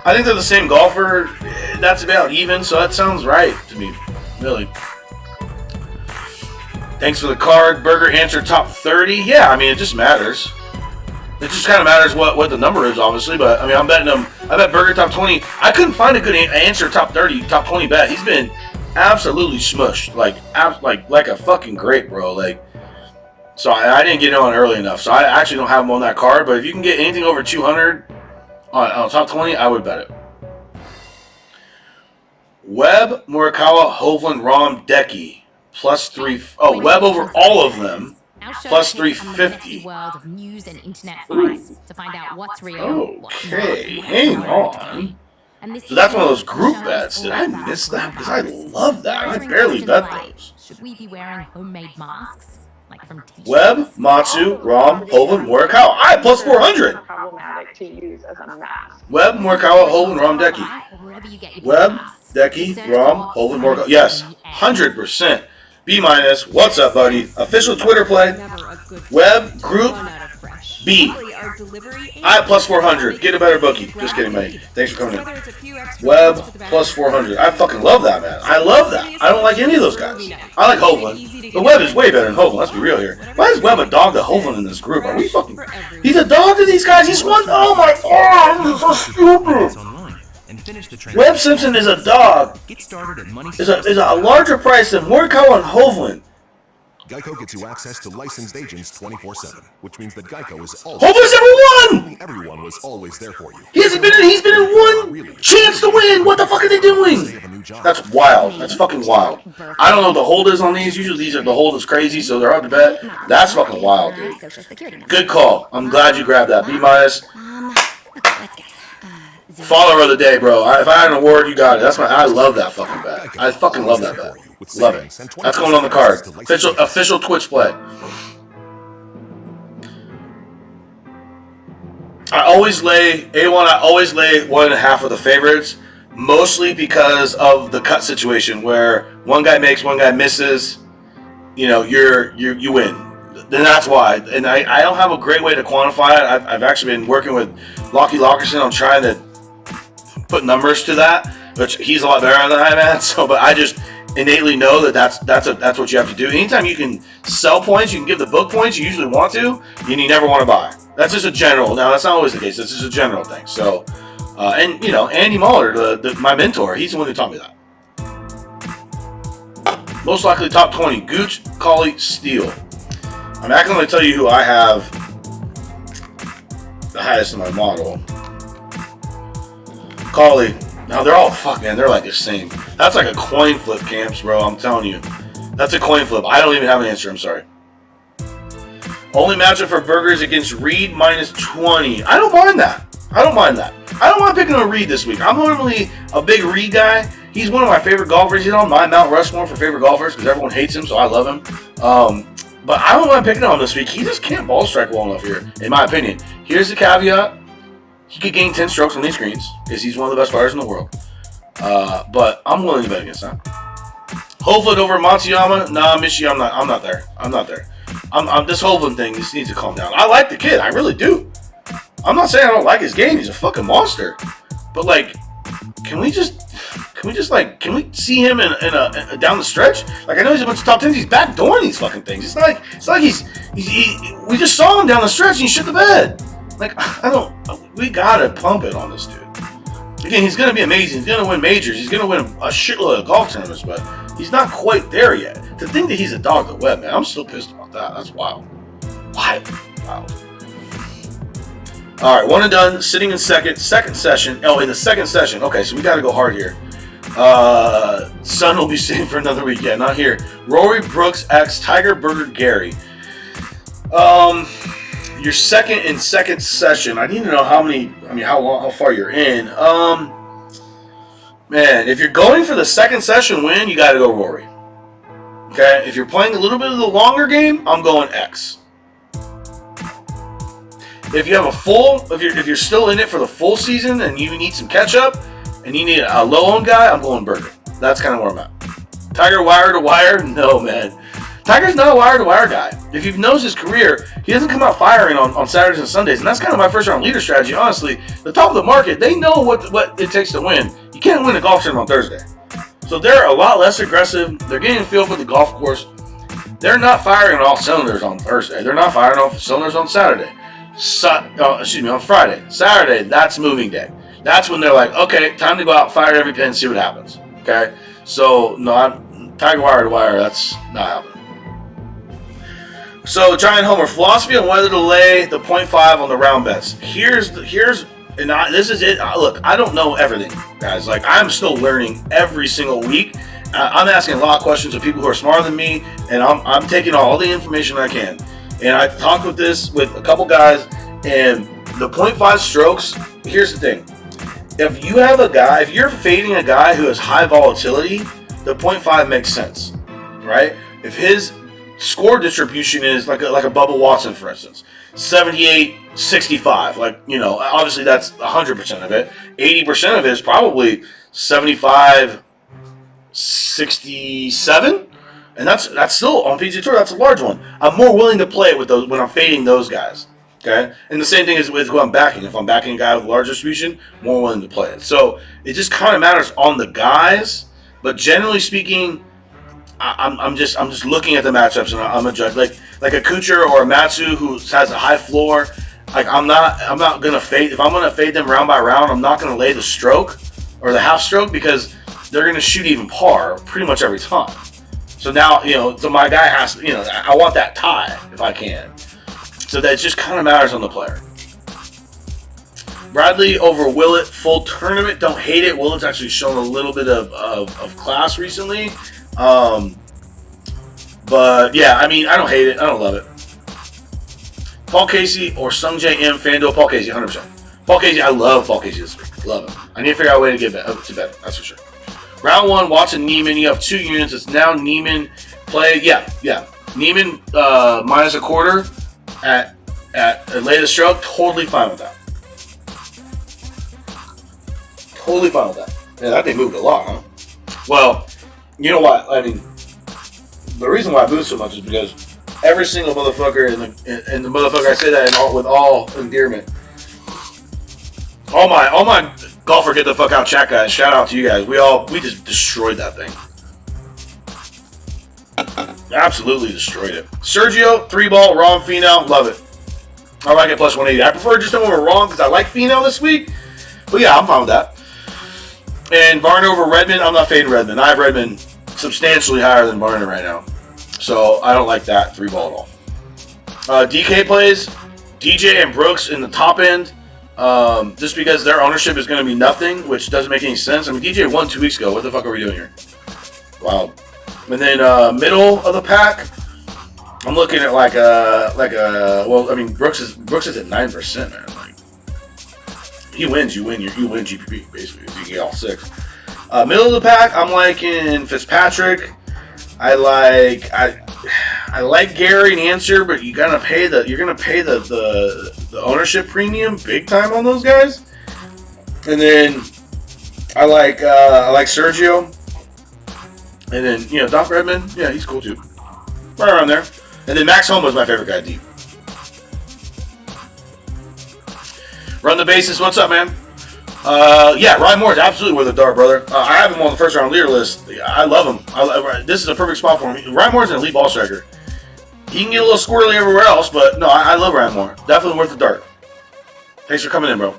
I think they're the same golfer. That's about even, so that sounds right to me, really. Thanks for the card. Burger Answer top 30. Yeah, I mean, it just matters. It just kind of matters what the number is, obviously. But, I mean, I'm betting him. I bet Burger top 20. I couldn't find a good Answer top 30, top 20 bet. He's been absolutely smushed. Like a fucking grape, bro. Like, so I didn't get on early enough. So I actually don't have him on that card. But if you can get anything over 200 on top 20, I would bet it. Webb, Morikawa, Hovland, Rahm, Decky. +3. Oh, Webb over all of them. +350. World of news and internet fights to find out what's real. Okay, hang on. So that's one of those group bets. Did I miss that? Because I love that. I barely bet those. Should we be wearing homemade masks? Webb, Matsu, Rom, Hovland, Morikawa. I plus 400. Problematic to use as a mask. Webb, Morikawa, Hovland, Rom, Decky. Webb, Decky, Rom, Hovland, Morikawa. Yes, 100%. B-. What's up, buddy? Official Twitter play. Webb, group, B. I plus 400. Get a better bookie. Just kidding, mate. Thanks for coming in. Webb plus 400. I fucking love that, man. I love that. I don't like any of those guys. I like Hovland. But Webb is way better than Hovland. Let's be real here. Why is Webb a dog to Hovland in this group? Are we fucking... He's a dog to these guys. He's one... Oh my god. He's so stupid. Webb Simpson is a dog. Is a larger price than Morikawa and Hovland. Geico gets you access to licensed agents 24/7, which means that Geico is always... Hovland's never won! Everyone was always there for you. He's been in one chance to win. What the fuck are they doing? That's wild. That's fucking wild. I don't know what the hold is on these. Usually the hold is crazy, so they're hard to bet. That's fucking wild, dude. Good call. I'm glad you grabbed that. B-. Follower of the day, bro. If I had an award, you got it. I love that fucking bet. I fucking love that bet. Love it. That's going on the card. Official Twitch play. I always lay 1.5 of the favorites, mostly because of the cut situation where one guy makes, one guy misses. You know, you win. Then that's why. And I don't have a great way to quantify it. I've actually been working with Lockie Lockerson on trying to put numbers to that, which he's a lot better than I am at. So, but I just innately know that that's what you have to do. Anytime you can sell points, you can give the book points. You usually want to, and you never want to buy. That's just a general. Now that's not always the case. That's just a general thing. So, and you know, Andy Muller, my mentor, he's the one who taught me that. Most likely top 20: Gooch, Cauley, Steele. I'm actually going to tell you who I have the highest in my model. Cauley. Now they're all man. They're like the same. That's like a coin flip, Camps, bro. I'm telling you, that's a coin flip. I don't even have an answer. I'm sorry. Only matchup for Burgers against Reed -20. I don't mind that. I don't mind picking a Reed this week. I'm normally a big Reed guy. He's one of my favorite golfers. He's on my Mount Rushmore for favorite golfers because everyone hates him, so I love him. But I don't mind picking him this week. He just can't ball strike well enough here, in my opinion. Here's the caveat. He could gain 10 strokes on these greens because he's one of the best players in the world. But I'm willing to bet against that. Hovland over Matsuyama? Nah, Michi, I'm not there. This Hovland thing just needs to calm down. I like the kid. I really do. I'm not saying I don't like his game. He's a fucking monster. But, like, can we see him in a down the stretch? Like, I know he's a bunch of top 10s. He's backdooring these fucking things. It's like we just saw him down the stretch and he shit the bed. Like, we gotta pump it on this dude. Again, he's gonna be amazing. He's gonna win majors. He's gonna win a shitload of golf tournaments, but he's not quite there yet. To think that he's a dog to Webb, man, I'm still pissed about that. That's wild. Wow. All right, one and done. Sitting in second session. Oh, in the second session. Okay, so we gotta go hard here. Sun will be sitting for another week. Yeah, not here. Rory Brooks x Tiger Burger Gary. Your second session. I need to know how far you're in. Man, if you're going for the second session win, you got to go Rory. Okay, if you're playing a little bit of the longer game, I'm going X. If you have if you're still in it for the full season and you need some catch up and you need a low owned guy, I'm going Burger. That's kind of where I'm at. Tiger wire to wire? No, man. Tiger's not a wire-to-wire guy. If you've noticed his career, he doesn't come out firing on Saturdays and Sundays, and that's kind of my first-round leader strategy, honestly. The top of the market, they know what it takes to win. You can't win a golf tournament on Thursday. So they're a lot less aggressive. They're getting a feel for the golf course. They're not firing on all cylinders on Thursday. They're not firing on cylinders on Saturday. On Friday. Saturday, that's moving day. That's when they're like, okay, time to go out, fire every pin, see what happens. Okay? So, no, Tiger wire-to-wire, that's not happening. So, Giant Homer, philosophy on whether to lay the 0.5 on the round bets. This is it. Look, I don't know everything, guys. Like, I'm still learning every single week. I'm asking a lot of questions of people who are smarter than me, and I'm taking all the information I can. And I talked with a couple guys, and the 0.5 strokes, here's the thing. If you're fading a guy who has high volatility, the 0.5 makes sense, right? If his score distribution is like a Bubba Watson, for instance. 78-65. Like, you know, obviously that's 100% of it. 80% of it is probably 75-67. And that's still, on PGA Tour, that's a large one. I'm more willing to play it with those when I'm fading those guys. Okay? And the same thing is with who I'm backing. If I'm backing a guy with large distribution, more willing to play it. So it just kind of matters on the guys. But generally speaking, I'm just looking at the matchups and I'm a judge. Like a Kuchar or a Matsu who has a high floor. Like I'm not gonna fade. If I'm gonna fade them round by round, I'm not gonna lay the stroke or the half stroke because they're gonna shoot even par pretty much every time. So now, you know, so my guy has to, you know, I want that tie if I can. So that just kind of matters on the player. Bradley over Willett full tournament. Don't hate it. Willett's actually shown a little bit of class recently. But yeah, I mean, I don't hate it. I don't love it. Paul Casey or Sungjae M. FanDuel. Paul Casey, 100%. Paul Casey, I love Paul Casey this week. Love him. I need to figure out a way to get to bed. That's for sure. Round 1, Watson, Neiman. You have 2 units. It's now Neiman play. Yeah. Neiman minus a quarter at lay the stroke. Totally fine with that. Totally fine with that. Yeah, that thing moved a lot, huh? Well, you know what? I mean, the reason why I moved so much is because every single motherfucker in the motherfucker, I say that with all endearment. All my golfer get the fuck out chat guys. Shout out to you guys. We just destroyed that thing. Absolutely destroyed it. Sergio, 3-ball, Ron Finau, love it. I like it plus 180. I prefer just over Ron because I like Finau this week. But yeah, I'm fine with that. And Varner over Redmond, I'm not fading Redmond. I have Redmond substantially higher than Varner right now. So I don't like that 3-ball at all. DK plays DJ and Brooks in the top end. Just because their ownership is going to be nothing, which doesn't make any sense. I mean, DJ won 2 weeks ago. What the fuck are we doing here? Wow. And then middle of the pack, I'm looking at well, I mean, Brooks is at 9%, man. Like, he wins, you win GPP basically. You can get all 6. Middle of the pack, I'm liking Fitzpatrick. I like Gary and Answer, but you're gonna pay the ownership premium big time on those guys. And then I like Sergio. And then, you know, Doc Redmond, yeah, he's cool too. Right around there. And then Max Homa is my favorite guy deep. Run the bases, what's up, man? Yeah, Ryan Moore is absolutely worth a dart, brother. I have him on the first round leader list. I love him. This is a perfect spot for him. Ryan Moore's an elite ball striker. He can get a little squirrely everywhere else, but no, I love Ryan Moore. Definitely worth the dart. Thanks for coming in, bro.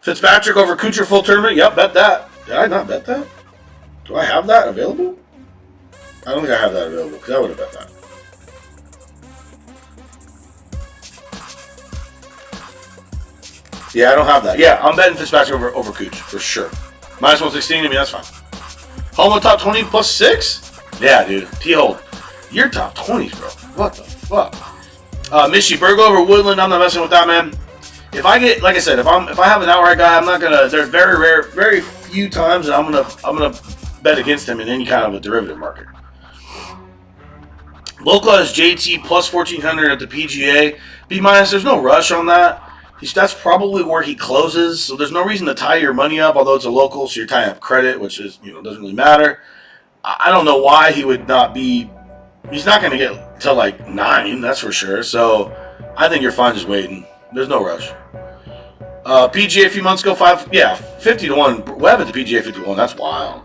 Fitzpatrick over Kuchar full tournament. Yep, bet that. Did I not bet that? Do I have that available? I don't think I have that available because I would have bet that. Yeah, I don't have that. Yeah, I'm betting Fitzpatrick over Cooch for sure. Minus 116, I mean, that's fine. Home top 20 plus 6? Yeah, dude. T-Hold. You're top 20s, bro. What the fuck? Mishy Bergo over Woodland. I'm not messing with that, man. If I get, like I said, if I have an outright guy, I'm not gonna. There's very few times that I'm gonna bet against him in any kind of a derivative market. Local has JT plus 1400 at the PGA. B minus. There's no rush on that. That's probably where he closes, so there's no reason to tie your money up, although it's a local, so you're tying up credit, which is, you know, doesn't really matter. I don't know why he would not be. He's not going to get to like 9, that's for sure. So I think you're fine just waiting. There's no rush. PGA a few months ago, 50 to 1. Webb at the PGA 50 to 1. That's wild.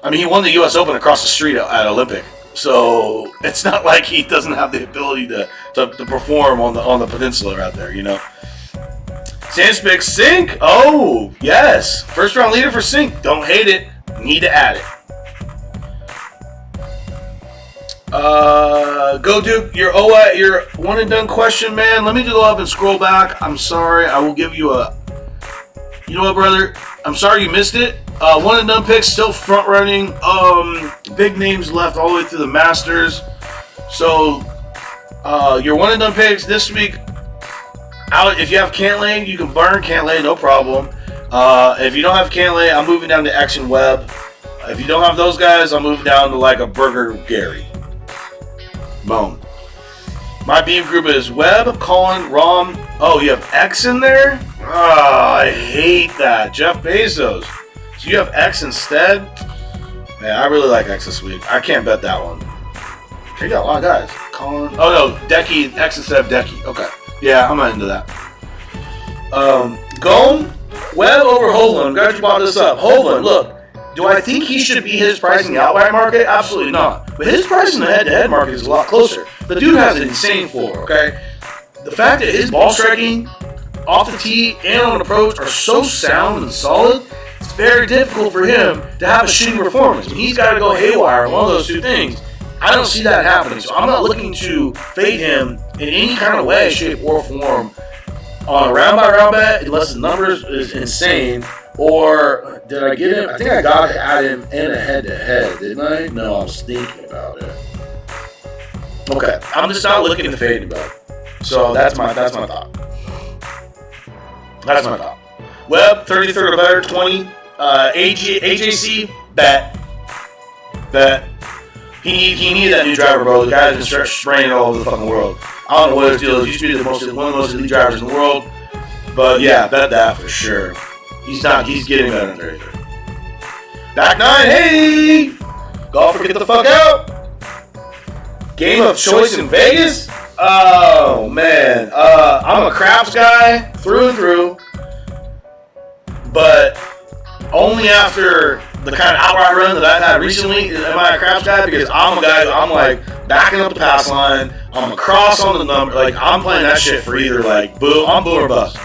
I mean, he won the U.S. Open across the street at Olympic. So it's not like he doesn't have the ability to perform on the peninsula out there, you know. Sandspix Sink. Oh yes, first round leader for Sink. Don't hate it. Need to add it. Go Duke. Your one and done question, man. Let me go up and scroll back. I'm sorry. I will give you a. You know what, brother? I'm sorry you missed it. One and done picks still front running. Big names left all the way through the Masters. So your one and done picks this week. Out if you have Cantlay, you can burn Cantlay, no problem. If you don't have Cantlay, I'm moving down to X and Webb. If you don't have those guys, I'm moving down to like a Burger Gary. Boom. My beef group is Webb, Colin, Rom. Oh, you have X in there? Oh, I hate that. Jeff Bezos. So you have X instead? Man, I really like X this week. I can't bet that one. You got a lot of guys. Colin. Oh, no. Decky. X instead of Decky. Okay. Yeah, I'm not into that. Gome, Webb over Hovland. I'm glad you brought this up. Hovland, look. Do I think he should be his price in the outright market? Absolutely not. But his price in the head-to-head market is a lot closer. The dude has an insane floor, okay? The fact that his ball striking off the tee and on approach are so sound and solid, it's very difficult for him to have a shitty performance. When he's got to go haywire on one of those two things, I don't see that happening. So I'm not looking to fade him in any kind of way, shape, or form on a round-by-round bet unless the numbers is insane. Or did I get him? I think I got to add him in a head-to-head, didn't I? No, I was thinking about it. Okay, I'm just not looking to fade anybody. So that's my thought. That's my thought. Webb, 33rd or better, 20. AJC, bet. He needed that new driver, bro. The guy's been spraying it all over the fucking world. I don't know what his deal is. He used to be one of the most elite drivers in the world. But yeah, bet that for sure. He's getting better than 33rd. Back 9, hey! Golfer, get the fuck out! Game of choice in Vegas? Oh, man. I'm a craps guy through and through. But only after the kind of outright run that I've had recently am I a craps guy, because I'm a guy, I'm like backing up the pass line. I'm a cross on the number. Like, I'm playing that shit for either, like, I'm boo or bust.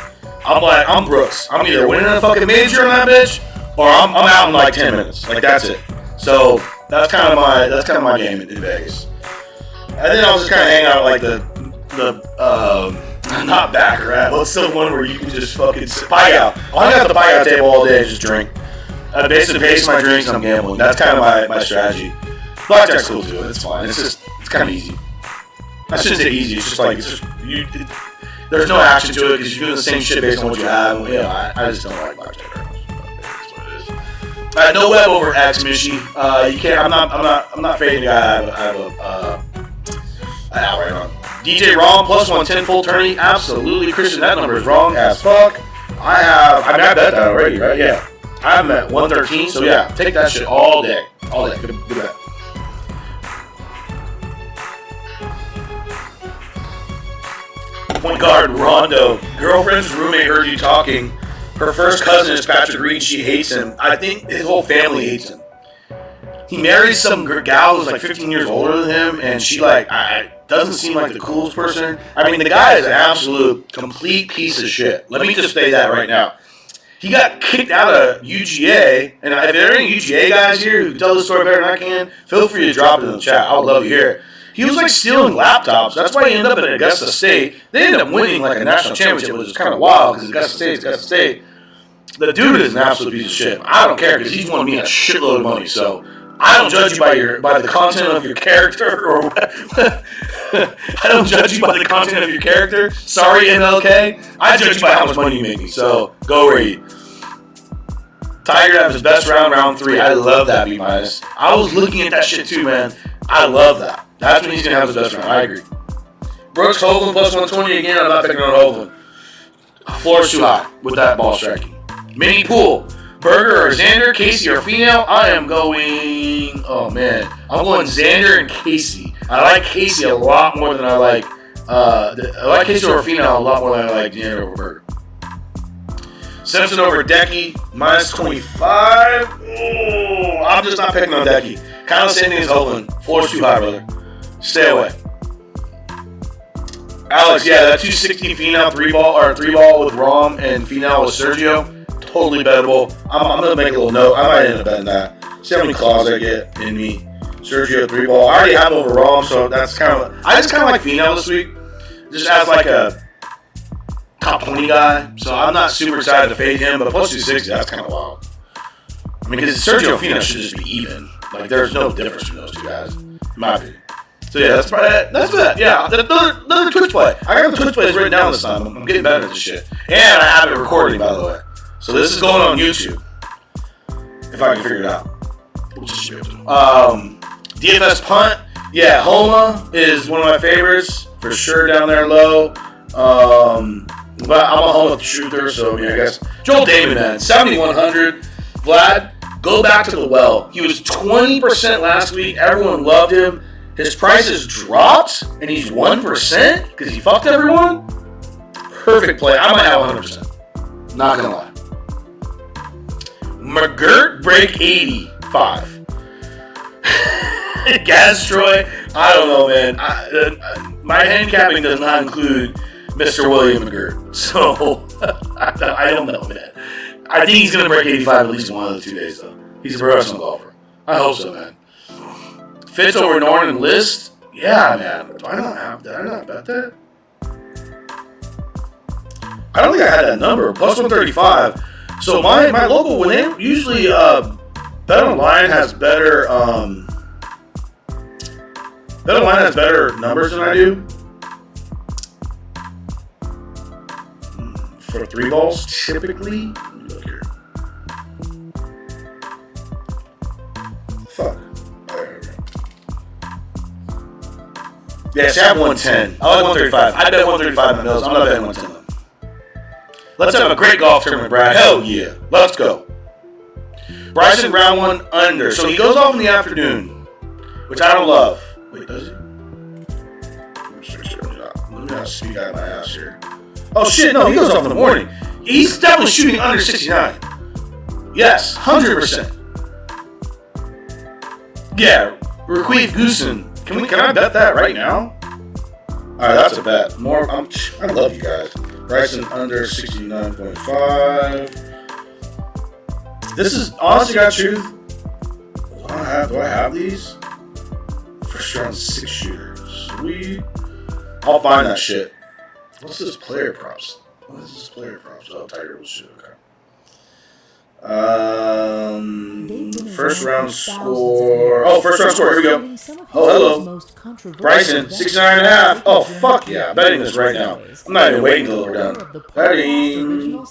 I'm Brooks. I'm either winning a fucking major on that bitch, or I'm out in like 10 minutes. Like, that's it. So that's kind of my game in Vegas. And then I was just kind of hanging out like the not baccarat. What's the one where you can just fucking pie out? I hang out at the pie out table all day and just drink. I basically pace my drinks and I'm gambling. That's kind of my strategy. Blackjack's cool too. It's fine. It's kind of easy. I shouldn't say easy. It's just like there's no action to it because you're doing the same shit based on what you have. And, I just don't like blackjack very much. That's what it is. No Webb over X, Mishi. You can't. I'm not fading the guy. I have an outright on. DJ Rom plus 110 full tourney. Absolutely, Christian. That number is wrong as fuck. I bet that already, right? Yeah. I'm at 113. So yeah, take that shit all day. All day. Good bet. Point guard Rondo. Girlfriend's roommate heard you talking. Her first cousin is Patrick Reed. She hates him. I think his whole family hates him. He marries some gal who's like 15 years older than him, and she doesn't seem like the coolest person. I mean, the guy is an absolute complete piece of shit. Let me just say that right now. He got kicked out of UGA, and if there are any UGA guys here who can tell this story better than I can, feel free to drop it in the chat. I would love to hear it. He was like stealing laptops. That's why he ended up at Augusta State. They ended up winning like a national championship, which is kind of wild because Augusta State. The dude is an absolute piece of shit. I don't care because he's won me a shitload of money. So I don't judge you by the content of your character, or I don't judge you by the content of your character. Sorry, MLK. I judge you by how much money you make me. So go read. Tiger have his best round 3. I love that B-. I was looking at that shit too, man. I love that. That's when he's going to have his best round. I agree. Brooks, Hovland plus 120 again. I'm not picking on Hovland. Floor's too high with that ball striking. Mini pool. Berger or Xander, Casey or Finau. I am going... Oh, man. I'm going Xander and Casey. I like Casey a lot more than I like... I like Casey over Finau a lot more than I like Xander over Berger. Simpson over Decky, minus 25. Oh, I'm just not picking on Decky. Kind of the same thing as Hovland. Floor's too high, brother. Stay away. Alex, yeah, that 260 Finau 3-ball with Rom and Finau with Sergio, totally bettable. I'm going to make a little note. I might end up betting that. See how many claws I get in me. Sergio 3-ball. I already have over Rom, so that's kind of... I just kind of like Finau this week. Just as like a top 20 guy, so I'm not super excited to fade him, but plus 260, that's kind of wild. I mean, because Sergio and Finau should just be even. Like, there's no difference between those two guys, in my opinion. So yeah, that's probably it. That's it. Yeah, another Twitch play. I got the Twitch plays written down this time. I'm getting better at this shit. And I have it recording, by the way. So this is going on YouTube. If I can figure it out. Which is DFS punt. Yeah, Homa is one of my favorites for sure down there low. But I'm a Homa truther, so I guess Joel Damon, man, 7,100. Vlad, go back to the well. He was 20% last week. Everyone loved him. His price has dropped, and he's 1% because he fucked everyone. Perfect play. I might have 100%. Not gonna lie. McGirt break 85. Gastroy, I don't know, man. My handicapping does not include Mr. William McGirt, so I don't know, man. I think he's gonna break 85 at least one of the 2 days, though. He's a professional golfer. I hope so, man. Fitz over Norton and List, yeah, man. Did I not bet that? I don't think I had that number. Plus 135. So my local, when they usually BetOnline has better BetOnline has better numbers than I do. For 3 balls, typically. Let me look here. Fuck. There we go. Yeah, see, I have 110. I like 135. I bet 135 in the Mills. I'm not betting 110 though. Let's have a great golf tournament, Brad. Hell yeah. Let's go. Bryson round 1 under. So he goes off in the afternoon, which I don't love. Wait, does he? Let me not speak out of my ass here. Oh shit, no, he goes off in the morning. He's definitely shooting under 69. Yes, 100%. Yeah, Raquel Goosen. Can I bet that right now? Alright, that's a bet. I love you guys. Bryson under 69.5. This is honestly got truth. Do I have these? First round 6 shooter. Sweet. I'll find that shit. What's this player props? What is this player props? Oh, Tiger Woods shit. Okay. First round score. Oh, first round score. Here we go. Oh, hello. Bryson, 69.5. Oh, fuck yeah. I'm betting this right now. I'm not even waiting until we're done. Betting.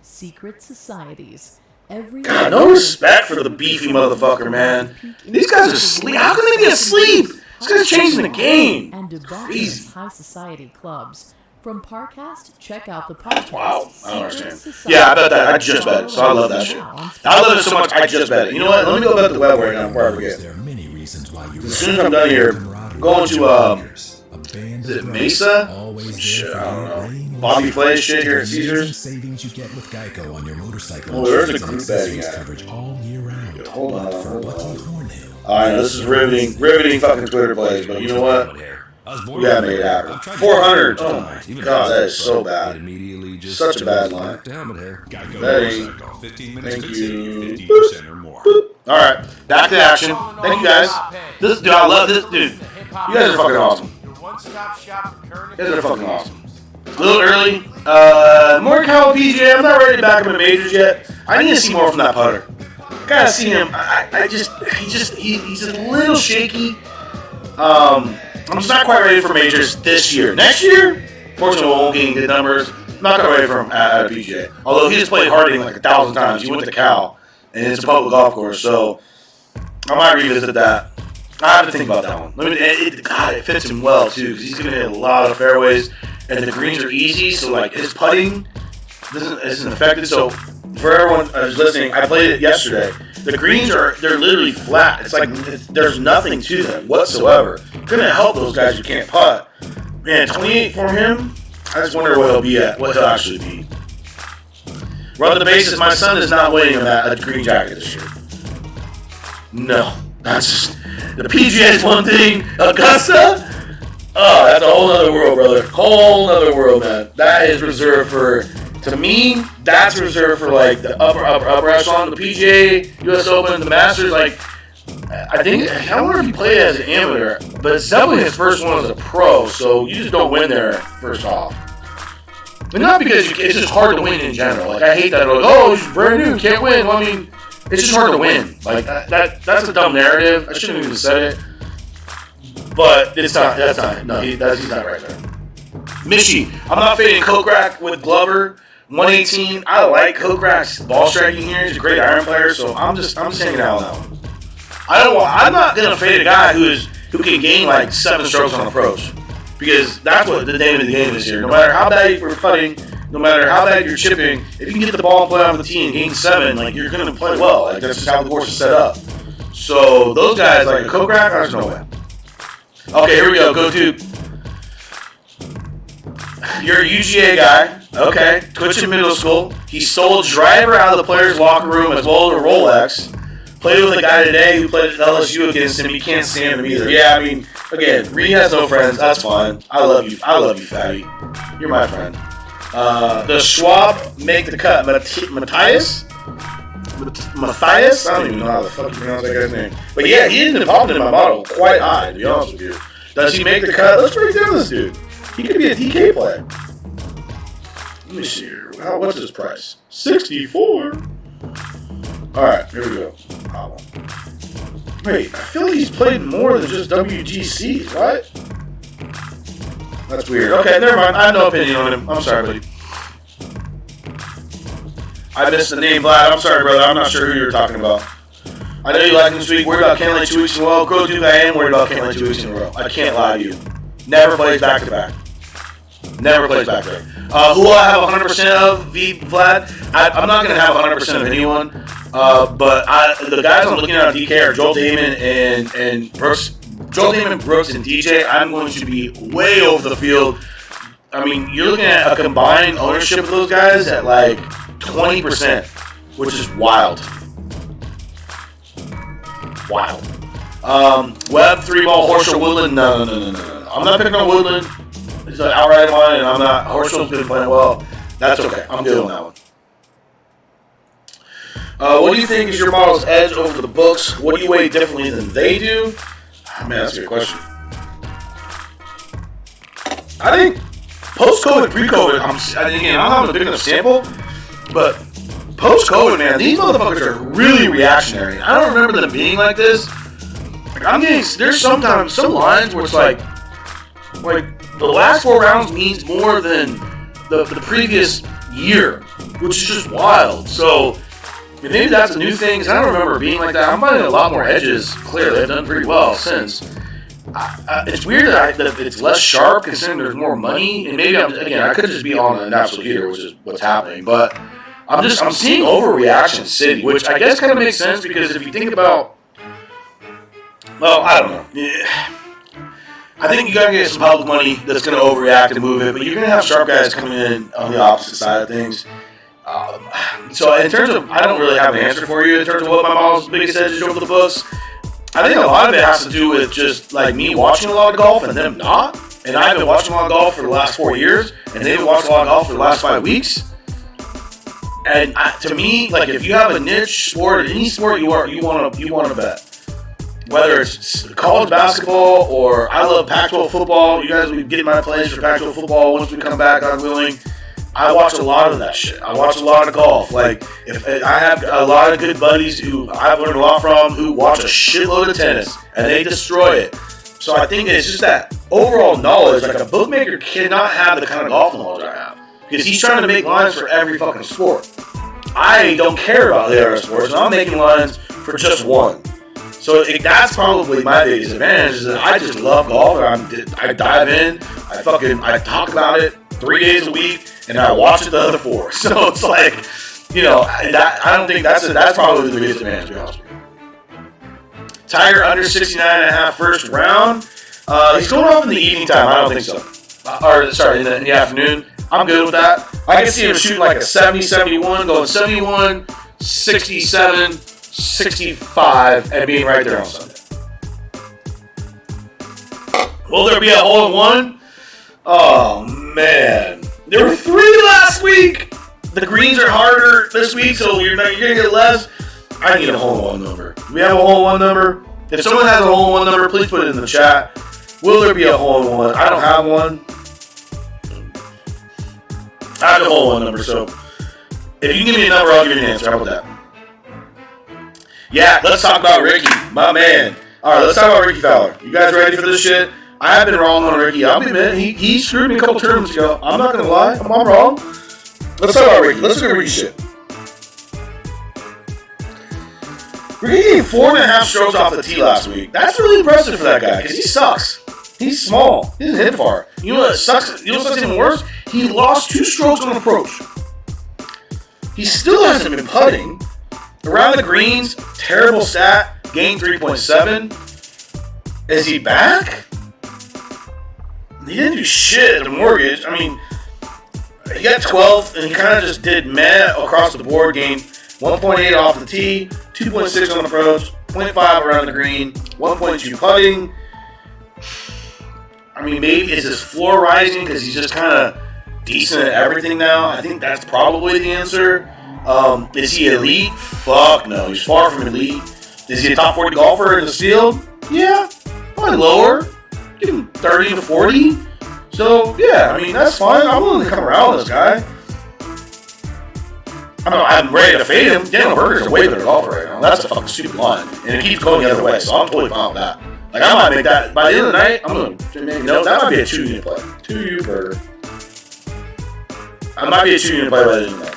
Secret Societies. God, no respect for the beefy motherfucker, man. These guys are asleep. How can they be asleep? This guy's changing the game. Crazy. High society clubs. From Parcast, check out the podcast. Wow, I don't understand. Yeah, I bet that. I just bet it, so I love that shit. I love it so much, I just bet it. You know what? Let me go bet the web right now before I forget. As soon as I'm done here, I'm going to, is it Mesa? Shit, I don't know. Bobby Flay shit here at Caesars. Oh, there's a group betting app. Hold on. Alright, this is riveting fucking Twitter plays, but you know what? We gotta make it happen. 400. Oh my god, that is so bad. Such a bad line. Betting. Thank you. Alright, back to action. Thank you guys. Dude, I love this, dude. You guys are fucking awesome. You guys are fucking awesome. A little early. Morikawa PJ, I'm not ready to back him in majors yet. I need to see more from that putter. Gotta see him. He's a little shaky. I'm just not quite ready for majors this year. Next year, fortunately, we won't get good numbers. I'm not quite ready for him at a PGA. Although he just played Harding like 1,000 times. He went to Cal, and it's a public golf course, so I might revisit that. I have to think about that one. It fits him well too, because he's gonna hit a lot of fairways, and the greens are easy, so like his putting isn't affected. So for everyone who's listening, I played it yesterday. The greens they're literally flat. It's like there's nothing to them whatsoever. Gonna help those guys who can't putt. Man, 28 for him. I just wonder what he'll actually be. Run the bases. My son is not winning a green jacket this year. No, that's just the PGA is one thing. Augusta. Oh, that's a whole other world, brother. Whole other world, man. That is reserved for. To me, that's reserved for like the upper echelon, the PGA, US Open, the Masters. Like, I wonder if he played as an amateur, but it's definitely his first one as a pro. So you just don't win there first off. But not because it's just hard to win in general. Like I hate that. Like, oh, he's brand new, can't win. Well, I mean, it's just hard to win. Like that's a dumb narrative. I shouldn't have even said it. But it's not. That's not. No, he's not right there. Michie, I'm not fading Kokrak with Glover. 118. I like Kokrak's ball striking here. He's a great iron player, so I'm just hanging out on that one. I'm not gonna fade a guy who is who can gain like 7 strokes on approach. Because that's what the name of the game is here. No matter how bad you're putting, no matter how bad you're chipping, if you can get the ball and play off the tee and gain 7, like you're going to play well. Like that's just how the course is set up. So those guys, like a Kokrak, there's no way. Okay, here we go. Go to. You're a UGA guy. Okay, Twitch in middle school. He stole a driver out of the players' locker room as well as a Rolex. Played with a guy today who played at LSU against him. You can't stand him either. Yeah, I mean, again, Reed has no friends. That's fine. I love you. I love you, fatty. You're my friend. Does Schwab make the cut? Matthias? Matthias? I don't even know how the fuck you pronounce that guy's name. But yeah, he isn't involved in my model quite high, to be honest with you. Does he make the cut? Let's break down this dude. He could be a DK player. Let me see here. What's his price? 64. Alright, here we go. Wait, I feel like he's played more than just WGCs, right? That's weird. Okay, never mind. I have no opinion on him. I'm sorry, buddy. I missed the name, Vlad. I'm sorry, brother. I'm not sure who you're talking about. I know you like him this week. Worried about Can't Lane 2 weeks in a row. Grow Duke, I am worried about Can't Lane 2 weeks in a row. I can't lie to you. Never plays back-to-back. Never plays back-to-back. Who I have 100% of, Vlad? I'm not going to have 100% of anyone. But the guys I'm looking at on DK are Joel Damon and Brooks. Joel Damon, Brooks, and DJ. I'm going to be way over the field. I mean, you're looking at a combined ownership of those guys at like 20%, which is wild. Wild. Webb, 3-ball, Horschel, Woodland. No. I'm not picking on Woodland. It's an outright line, and I'm not. Horschel's been playing well. That's okay. I'm good on that one. What do you think is your model's edge over the books? What do you weigh differently than they do? Oh, man, that's a good question. I think post-COVID, pre-COVID, again, I'm not having a big enough sample, but post-COVID, man, these motherfuckers are really reactionary. I don't remember them being like this. Like, I'm getting, there's sometimes some lines where it's like the last 4 rounds means more than the previous year, which is just wild. So maybe that's a new thing, because I don't remember being like that. I'm finding a lot more edges. Clearly, they've done pretty well since. It's weird that it's less sharp, considering there's more money. And maybe I could just be on an absolute heater, which is what's happening. But I'm seeing overreaction City, which I guess kind of makes sense, because if you think about, well, I don't know. Yeah. I think you gotta get some public money that's gonna overreact and move it, but you're gonna have sharp guys coming in on the opposite side of things. So in terms of, I don't really have an answer for you in terms of what my model's biggest edge is over the books. I think a lot of it has to do with just like me watching a lot of golf and them not. And I've been watching a lot of golf for the last 4 years, and they've been watching a lot of golf for the last 5 weeks. And to me, like, if you have a niche sport, any sport you want to bet. Whether it's college basketball or I love Pac-12 football. You guys will be getting my plays for Pac-12 football once we come back, God willing. I watch a lot of that shit. I watch a lot of golf. Like, if I have a lot of good buddies who I've learned a lot from, who watch a shitload of tennis, and they destroy it. So I think it's just that overall knowledge. Like, a bookmaker cannot have the kind of golf knowledge I have, because he's trying to make lines for every fucking sport. I don't care about the other sports, and I'm making lines for just one. So that's probably my biggest advantage, is that I just love golf. I dive in, I talk about it 3 days a week, and I watch it the other 4. So it's like, I don't think that's probably the biggest advantage, to be honest with you. Tiger under 69.5 first round. He's going off in the evening time. I don't think so. In the afternoon. I'm good with that. I can see him shooting like a 70, 71, going 71, 67, 65, and being right there on Sunday. Will there be a hole-in-one? Oh, man. There were 3 last week. The greens are harder this week, so you're going to get less. I need a hole-in-one number. Do we have a hole-in-one number? If someone has a hole-in-one number, please put it in the chat. Will there be a hole-in-one? I don't have one. I have a hole-in-one number, so if you give me a number, I'll give you an answer. How about that? Yeah, let's talk about Ricky, my man. All right, let's talk about Ricky Fowler. You guys ready for this shit? I have been wrong on Ricky. I'll be admitting, he screwed me a couple tournaments ago. I'm not going to lie. I'm wrong. Let's talk about Ricky. Let's look at Ricky shit. Ricky gained 4.5 strokes off the tee last week. That's really impressive for that guy because he sucks. He's small. He doesn't hit far. You know what sucks? You know what's even worse? He lost 2 strokes on approach. He still hasn't been putting. Around the greens, terrible stat. Gained 3.7. Is he back? He didn't do shit at the mortgage. I mean, he got 12th, and he kind of just did meh across the board. Gained 1.8 off the tee, 2.6 on approach, 0.5 around the green, 1.2 putting. I mean, maybe is his floor rising because he's just kind of decent at everything now? I think that's probably the answer. Is he elite? Fuck no. He's far from elite. Is he a top 40 golfer in the field? Yeah. Probably lower. Give him 30 to 40. So, yeah, I mean, that's fine. I'm willing to come around with this guy. I'm ready to fade him. Daniel Berger's a way better golfer right now. That's a fucking stupid line. And it keeps going the other way, so I'm totally fine with that. Like, I might make that, by the end of the night, I'm going to, you know, that might be a 2-unit play. 2U Berger. I might be a 2-unit play by the end of the night.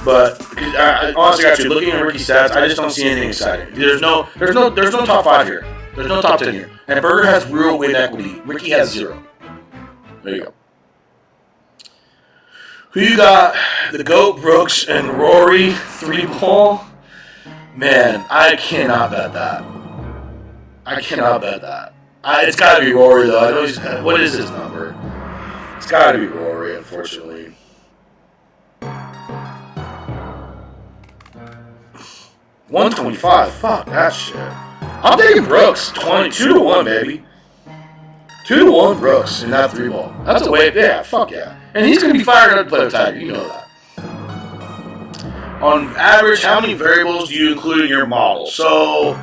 But honestly, actually, looking at Ricky's stats, I just don't see anything exciting. There's no top 5 here. There's no top 10 here. And Berger has real win equity. Ricky has 0. There you go. Who you got? The GOAT, Brooks, and Rory 3-ball. Man, I cannot bet that. It's got to be Rory though. I know he's. What is his number? It's got to be Rory, unfortunately. 125. Fuck that shit. I'm taking Brooks. 2-1, baby. 2-1 Brooks in that 3-ball. That's a wave. Yeah, fuck yeah. And he's going to be fired up to play with Tiger. You know that. On average, how many variables do you include in your model? So,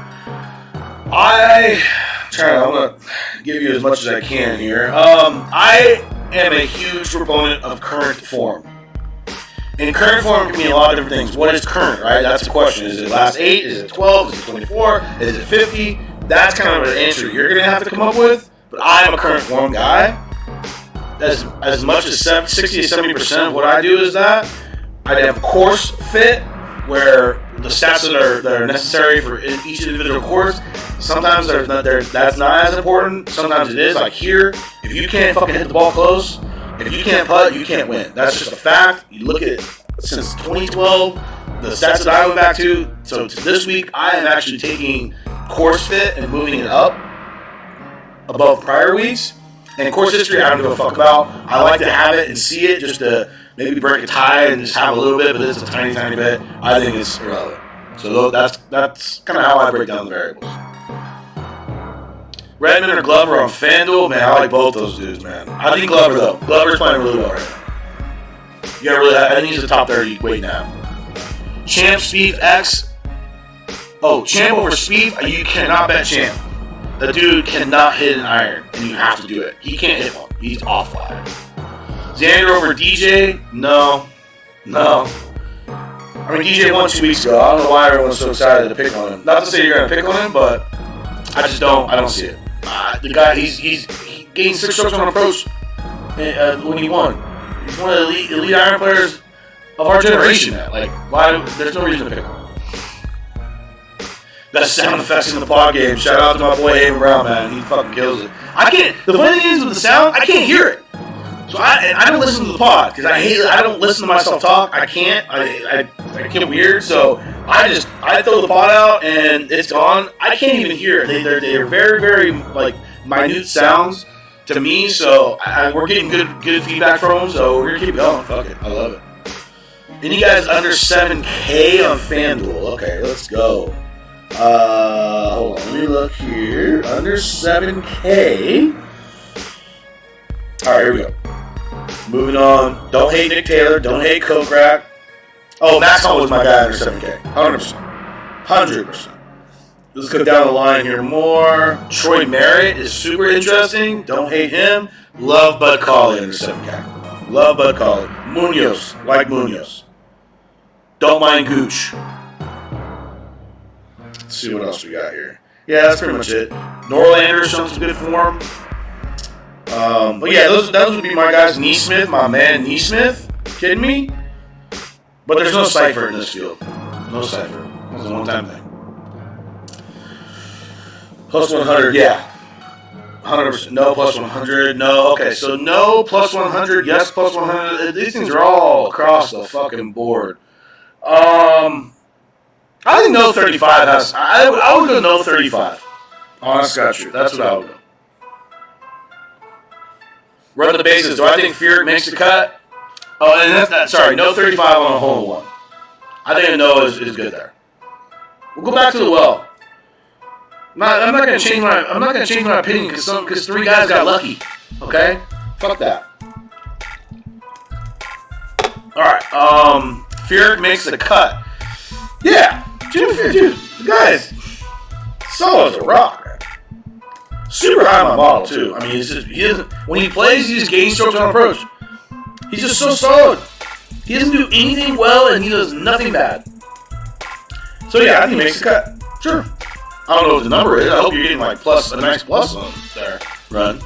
I'm going to give you as much as I can here. I am a huge proponent of current form. And current form can mean a lot of different things. What is current, right? That's the question. Is it last 8? Is it 12? Is it 24? Is it 50? That's kind of an answer you're going to have to come up with. But I am a current form guy. As much as 60 to 70% of what I do is that. I have a course fit where the stats that are necessary for each individual course, sometimes that's not as important. Sometimes it is. Like here, if you can't fucking hit the ball close, if you can't putt, you can't win. That's just a fact. You look at it since 2012, the stats that I went back to. So to this week, I am actually taking course fit and moving it up above prior weeks. And course history, I don't give a fuck about. I like to have it and see it just to maybe break a tie and just have a little bit, but it's a tiny, tiny bit. I think it's irrelevant. So that's kind of how I break down the variables. Redmond or Glover on FanDuel? Man, I like both those dudes, man. I think Glover, though. Glover's playing really well right now. I think he's a top 30 weight now. Champ, Spieth, X. Oh, Champ over Spieth? You cannot bet Champ. The dude cannot hit an iron, and you have to do it. He can't hit one. He's off fire. Xander over DJ? No. I mean, DJ won 2 weeks ago. I don't know why everyone's so excited to pick on him. Not to say you're going to pick on him, but I just don't. I don't see it. The guy, he gained 6 strokes on approach when he won. He's one of the elite iron players of our generation. Like, why? There's no reason to pick on him. Best sound effects in the pod game. Shout out to my boy Aiden Brown, man. He fucking kills it. The funny thing is with the sound, I can't hear it. So I don't listen to the pod because I don't listen to myself talk. I can't. I get weird. So I throw the pod out and it's gone. I can't even hear it. They're very, very like minute sounds to me. So we're getting good feedback from them. So we're gonna keep going. Fuck it. I love it. And you guys under 7K on FanDuel. Okay, let's go. Hold on, let me look here. Under 7K. Alright, here we go. Moving on. Don't hate Nick Taylor. Don't hate Kokrak. Oh, Max Hall was my guy under 7K. 100%. 100%. Let's go down the line here more. Troy Merritt is super interesting. Don't hate him. Love Bud Cauley under 7K. Love Bud Cauley. Munoz. Like Munoz. Don't mind Gooch. Let's see what else we got here. Yeah, that's pretty much it. Norlander showing some good form. But yeah, those would be my guys. Neesmith, my man Neesmith. Kidding me? But there's no Cypher in this field. No Cypher. was a one-time thing. Plus 100, yeah. 100%. No plus 100. No. Okay, so no plus 100. Yes plus 100. These things are all across the fucking board. I think no 35 has. I would go no 35. Honest got you. That's what I would go. Run the bases. Do I think Furyk makes the cut? Oh, and that's sorry. No 35 on a hole in one. I think a no is good there. We'll go back to the well. I'm not gonna change my opinion because 3 guys got lucky. Okay, fuck that. All right, Furyk makes the cut. Yeah, Jimmy Furyk, dude, the guy is solid as a rock, man. Super high on my model too. I mean, he doesn't when he plays, he just gains strokes on approach. He's just so solid. He doesn't do anything well, and he does nothing bad. So yeah, I think he makes the cut. Sure. I don't know what the number is. I hope you're getting like a nice plus on there, Run.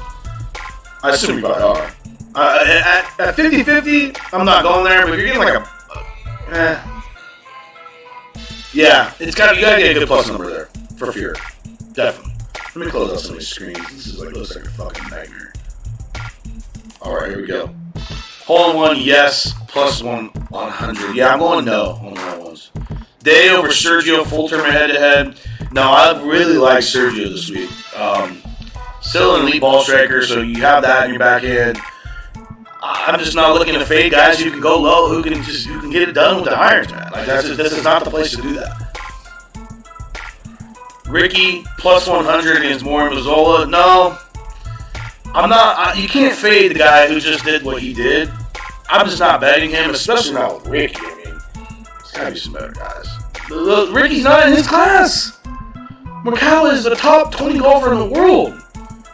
I assume you probably are. At 50-50, I'm not going there, but if you're getting like yeah, you gotta get a good plus number there for Furyk. Definitely. Let me close out some of these screens. This is looks like a fucking nightmare. Alright, here we go. Hole in one, yes, plus 100. Yeah, I'm going no on the wrong ones. Day over Sergio, full tournament head-to-head. No, I really like Sergio this week. Still an elite ball striker, so you have that in your back end. I'm just not looking to fade guys who can go low, who can get it done with the irons, man. Like this is not the place to do that. Ricky plus 100 against Morin Mazzola. No, I'm not. You can't fade the guy who just did what he did. I'm just not betting him, especially not with Ricky. I mean, there's gotta be some better guys. Ricky's not in his class. Morikawa is the top 20 golfer in the world.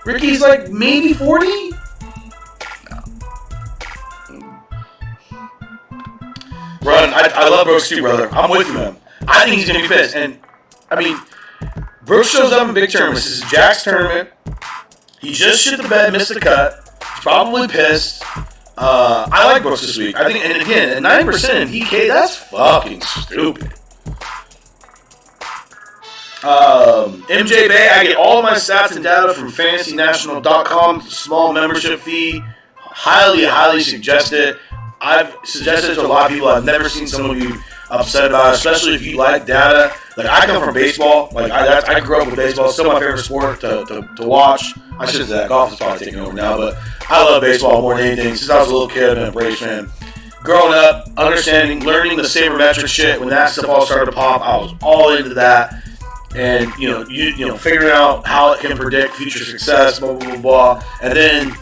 Ricky's like maybe 40? No. Run, I love Brooks too, brother. I'm with you, man. I think he's going to be pissed. And, I mean, Brooks shows up in big tournaments. This is Jack's tournament. He just shit the bed, missed the cut. He's probably pissed. I like Brooks this week. I think, and again, at 9% in DK, that's fucking stupid. MJ Bay, I get all my stats and data from fantasynational.com, small membership fee. Highly suggest it. I've suggested it to a lot of people. I've never seen someone be upset about it, especially if you like data. Like, I come from baseball. Like, I grew up with baseball. It's still my favorite sport to watch. I should say that. Golf is probably taking over now, but I love baseball more than anything. Since I was a little kid, I've been a Braves fan. Growing up, understanding, learning the sabermetric shit, when that stuff all started to pop, I was all into that. And you know, figuring out how it can predict future success, blah blah blah blah, and then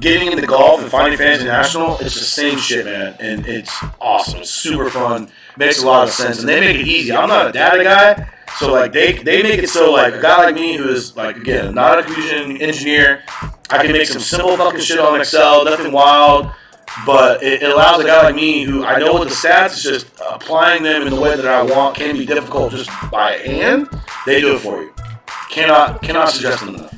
getting into golf and finding Fantasy National, it's the same shit, man, and it's awesome. It's super fun, makes a lot of sense, and they make it easy. I'm not a data guy, so like they make it so like a guy like me who is like again not a computer engineer, I can make some simple fucking shit on Excel, nothing wild. But it allows a guy like me who I know what the stats is just applying them in the way that I want can be difficult just by hand. They do it for you. Cannot suggest them enough.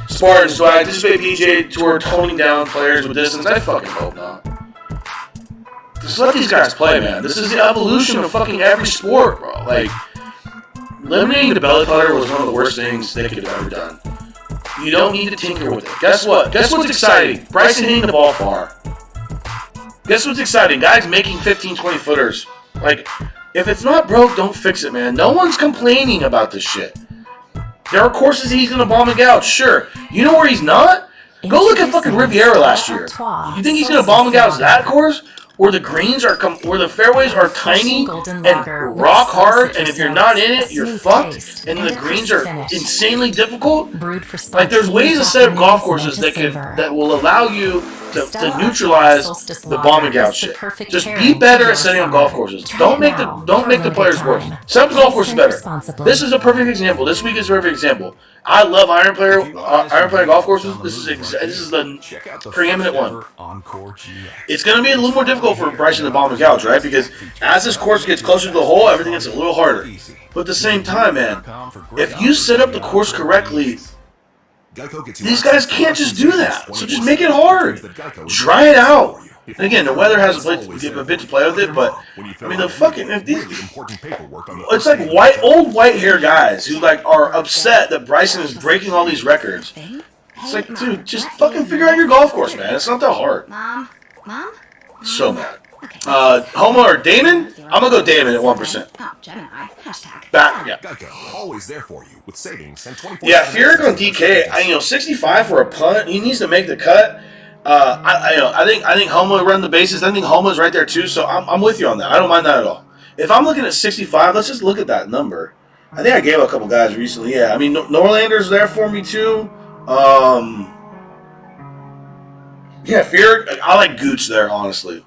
Spartans, do I anticipate PGA Tour toning down players with distance? I fucking hope not. Just let these guys play, man. This is the evolution of fucking every sport, bro. Like, eliminating the belly putter was one of the worst things they could have ever done. You don't need to tinker with it. Guess what? Guess what's exciting? Bryson hitting the ball far. Guess what's exciting? Guys making 15, 20 footers. Like, if it's not broke, don't fix it, man. No one's complaining about this shit. There are courses he's going to bomb a gout, sure. You know where he's not? Go look at fucking Riviera last year. You think he's going to bomb a gout that course? Where the greens are, where the fairways are tiny and rock hard, and if you're not in it, you're fucked. And the greens are insanely difficult. Like, there's ways to set up golf courses that will allow you to neutralize the bomb and gout shit. Just be better at setting up golf courses. Don't make the players worse. Set up the golf courses better. This is a perfect example. This week is a perfect example. I love Iron Player golf courses. This is the preeminent one. It's going to be a little more difficult for Bryson to bomb the couch, right? Because as this course gets closer to the hole, everything gets a little harder. But at the same time, man, if you set up the course correctly, these guys can't just do that. So just make it hard. Try it out. If And again, the you weather has it's a always bit there. to play with it, but When you I fill mean, the out fucking really important paperwork on the it's first like page. old white hair guys who like are upset that Bryson is breaking all these records. It's like, dude, just fucking figure out your golf course, man. It's not that hard. Mom? So mad. Homo or Damon? I'm gonna go Damon at 1%. Oh, Gemini. Hashtag. Back, yeah. Geico, always there for you with savings and 24. Yeah, Furyk on DK. 65 for a punt. He needs to make the cut. I think Homo run the bases. I think Homo's right there too. So I'm with you on that. I don't mind that at all. If I'm looking at 65, let's just look at that number. I think I gave a couple guys recently. Yeah, I mean Norlander's there for me too. Yeah, Furyk. I like Gooch there, honestly.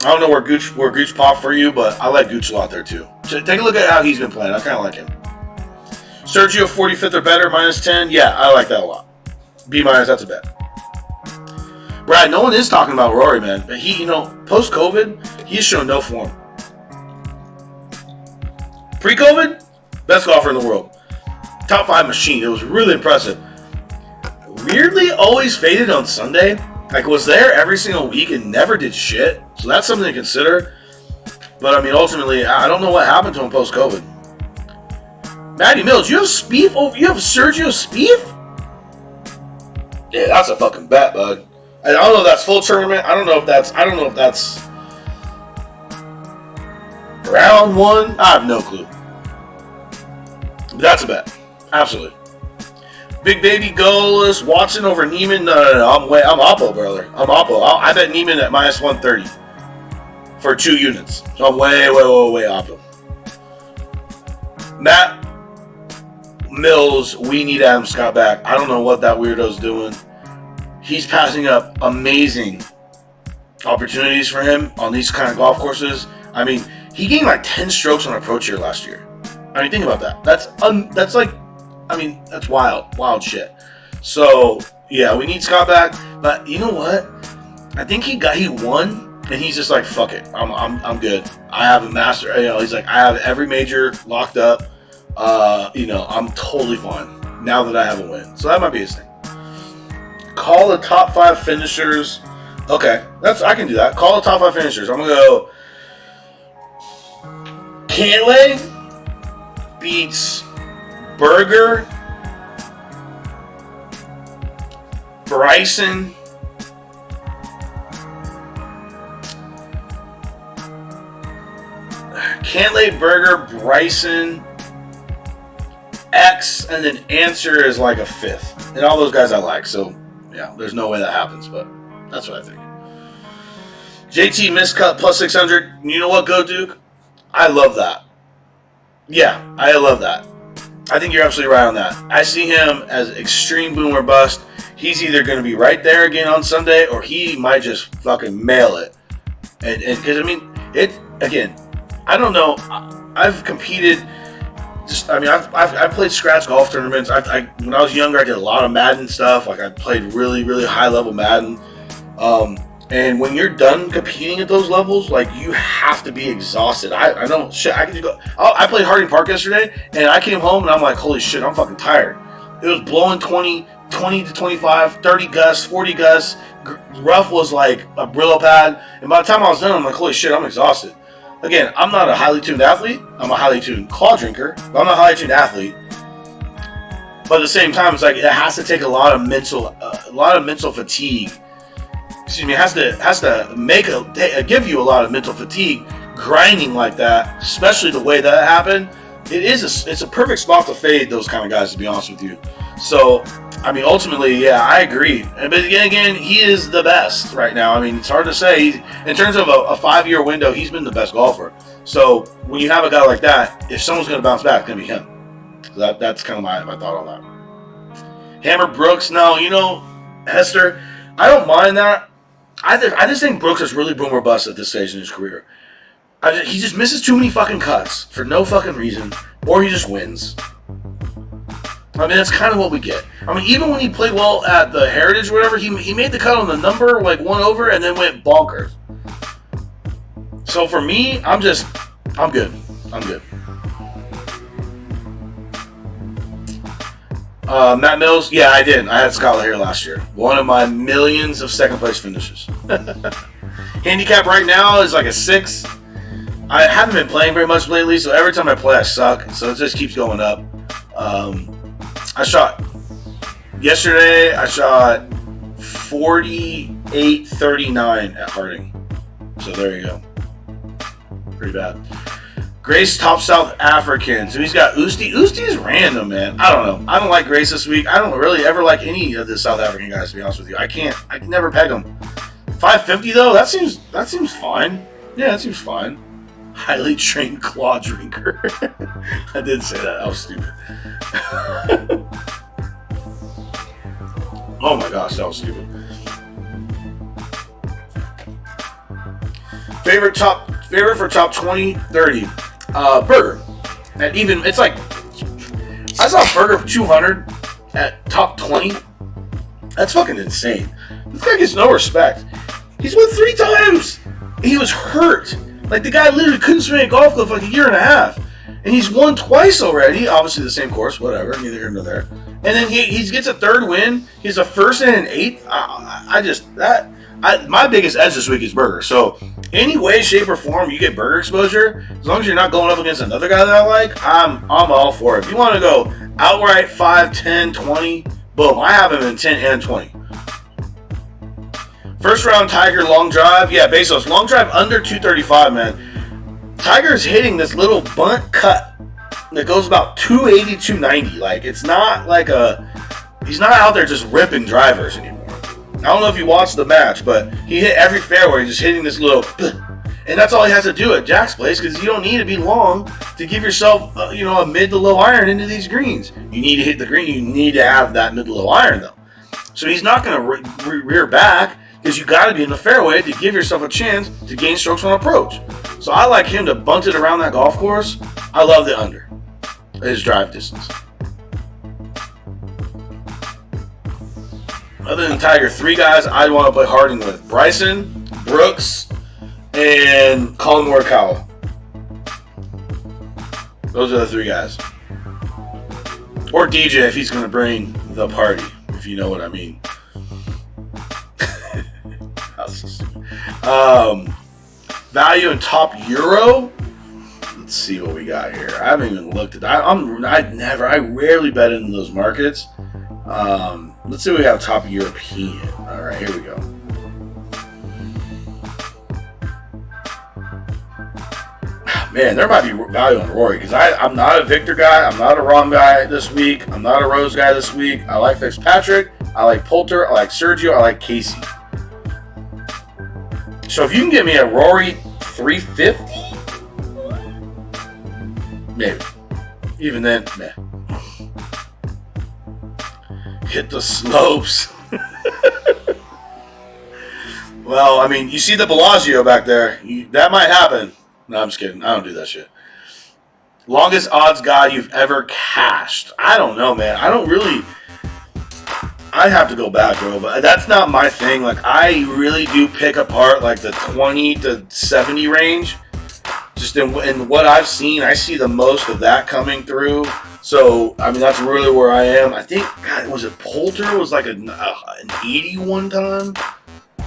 I don't know where Gooch popped for you, but I like Gooch a lot there too. Take a look at how he's been playing. I kind of like him. Sergio 45th or better, -10. Yeah, I like that a lot. B-, that's a bet. Brad, no one is talking about Rory, man. But he, post-COVID, he's shown no form. Pre-COVID, best golfer in the world. Top 5 machine. It was really impressive. Weirdly, always faded on Sunday. Like, was there every single week and never did shit. So that's something to consider. But, I mean, ultimately, I don't know what happened to him post-COVID. Matty Mills, you have Spieth? You have Sergio Spieth? Yeah, that's a fucking bet, bud. I don't know if that's full tournament. I don't know if that's round 1. I have no clue. But that's a bet. Absolutely. Big Baby goalless. Watson over Neiman. No. I'm Oppo, brother. I'm Oppo. I bet Neiman at -130 for 2 units. So I'm way Oppo. Matt Mills, we need Adam Scott back. I don't know what that weirdo's doing. He's passing up amazing opportunities for him on these kind of golf courses. I mean, he gained like 10 strokes on approach here last year. I mean, think about that. That's wild shit. So yeah, we need Scott back. But you know what? I think he won, and he's just like, fuck it. I'm good. I have a master. He's like, I have every major locked up. I'm totally fine now that I have a win. So that might be his thing. Call the top 5 finishers. Okay, I can do that. Call the top 5 finishers. I'm gonna go. Cantlay beats Berger, Bryson, Cantlay, Berger, Bryson, X, and then Answer is like a 5th. And all those guys I like, so yeah, there's no way that happens, but that's what I think. JT miscut +600. You know what, Go Duke? I love that. Yeah, I love that. I think you're absolutely right on that. I see him as extreme boom or bust. He's either going to be right there again on Sunday, or he might just fucking mail it. And because I don't know. I've competed. I've played scratch golf tournaments. When I was younger, I did a lot of Madden stuff. Like I played really, really high level Madden. And when you're done competing at those levels, like you have to be exhausted. I don't shit. I can just go. I played Harding Park yesterday, and I came home and I'm like, holy shit, I'm fucking tired. It was blowing 20 to 25, 30 gusts, 40 gusts. Rough was like a Brillo pad, and by the time I was done, I'm like, holy shit, I'm exhausted. Again, I'm not a highly tuned athlete. I'm a highly tuned claw drinker, but I'm not a highly tuned athlete. But at the same time, it's like it has to take a lot of mental fatigue. Excuse me, it has to give you a lot of mental fatigue grinding like that, especially the way that happened. It's a perfect spot to fade those kind of guys, to be honest with you. So, I mean, ultimately, yeah, I agree. But again, he is the best right now. I mean, it's hard to say. In terms of a 5-year window, he's been the best golfer. So, when you have a guy like that, if someone's going to bounce back, it's going to be him. So that's kind of my thought on that. Hammer Brooks, no, Hester, I don't mind that. I just think Brooks is really boom or bust at this stage in his career. He just misses too many fucking cuts for no fucking reason, or he just wins. I mean, that's kind of what we get. I mean, even when he played well at the Heritage or whatever, he made the cut on the number, like 1 over, and then went bonkers. So for me, I'm good. Matt Mills, yeah, I did. I had Scott here last year. One of my millions of second place finishes. Handicap right now is like a 6. I haven't been playing very much lately, so every time I play, I suck. So it just keeps going up. Yesterday, I shot 48-39 at Harding. So there you go. Pretty bad. Grace, top South African. So he's got Usti. Usti is random, man. I don't know. I don't like Grace this week. I don't really ever like any of the South African guys, to be honest with you. I can never peg them. 550 though, that seems fine. Yeah, that seems fine. Highly trained claw drinker. I did say that. That was stupid. Oh my gosh, that was stupid. Favorite for top 20, 30. Burger. And even, it's like, I saw Burger for 200 at top 20. That's fucking insane. This guy gets no respect. He's won 3 times. He was hurt. Like, the guy literally couldn't swing a golf club for like a year and a half. And he's won twice already. Obviously the same course, whatever, neither here nor there. And then he gets a 3rd win. He's a 1st and an 8th. My biggest edge this week is Burger. So any way, shape, or form you get Burger exposure, as long as you're not going up against another guy that I like, I'm all for it. If you want to go outright 5, 10, 20, boom, I have him in 10 and 20. First round Tiger long drive. Yeah, Bezos, long drive under 235, man. Tiger's hitting this little bunt cut that goes about 280, 290. Like, it's not like he's not out there just ripping drivers anymore. I don't know if you watched the match, but he hit every fairway just hitting this little, and that's all he has to do at Jack's place, because you don't need to be long to give yourself, a mid to low iron into these greens. You need to hit the green. You need to have that mid to low iron, though. So he's not going to rear back, because you got to be in the fairway to give yourself a chance to gain strokes on approach. So I like him to bunt it around that golf course. I love the under, his drive distance. Other than Tiger, 3 guys I'd want to play Harding with: Bryson, Brooks, and Colin Morikawa. Those are the 3 guys. Or DJ if he's going to bring the party, if you know what I mean. Value in top Euro. Let's see what we got here. I haven't even looked at that. I rarely bet into those markets. Let's see what we have top European. All right, here we go. Man, there might be value on Rory, because I'm not a Victor guy. I'm not a Rom guy this week. I'm not a Rose guy this week. I like Fitzpatrick. I like Poulter. I like Sergio. I like Casey. So if you can get me a Rory 350, maybe. Even then, meh. Hit the slopes. Well, I mean, you see the Bellagio back there. That might happen. No, I'm just kidding. I don't do that shit. Longest odds guy you've ever cashed. I don't know, man. I'd have to go back, bro. But that's not my thing. Like, I really do pick apart, like, the 20 to 70 range. Just in what I've seen, I see the most of that coming through. So, I mean, that's really where I am. I think, God, was it Poulter? It was like an 80 one time. I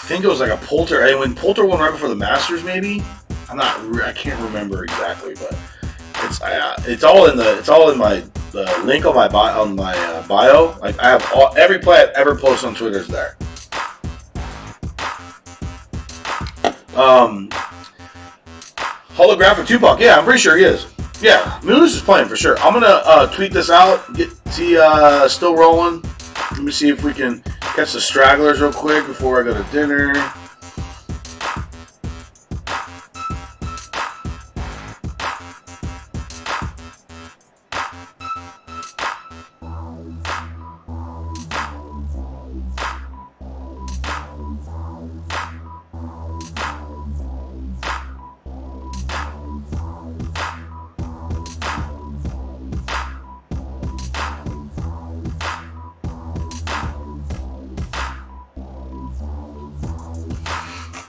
think it was like a Poulter. And when Poulter won right before the Masters, maybe. I can't remember exactly, but it's all in my link on my bio. Like, I have every play I've ever posted on Twitter is there. Holographic Tupac. Yeah, I'm pretty sure he is. Yeah, Moose is playing for sure. I'm gonna tweet this out. See, still rolling. Let me see if we can catch the stragglers real quick before I go to dinner.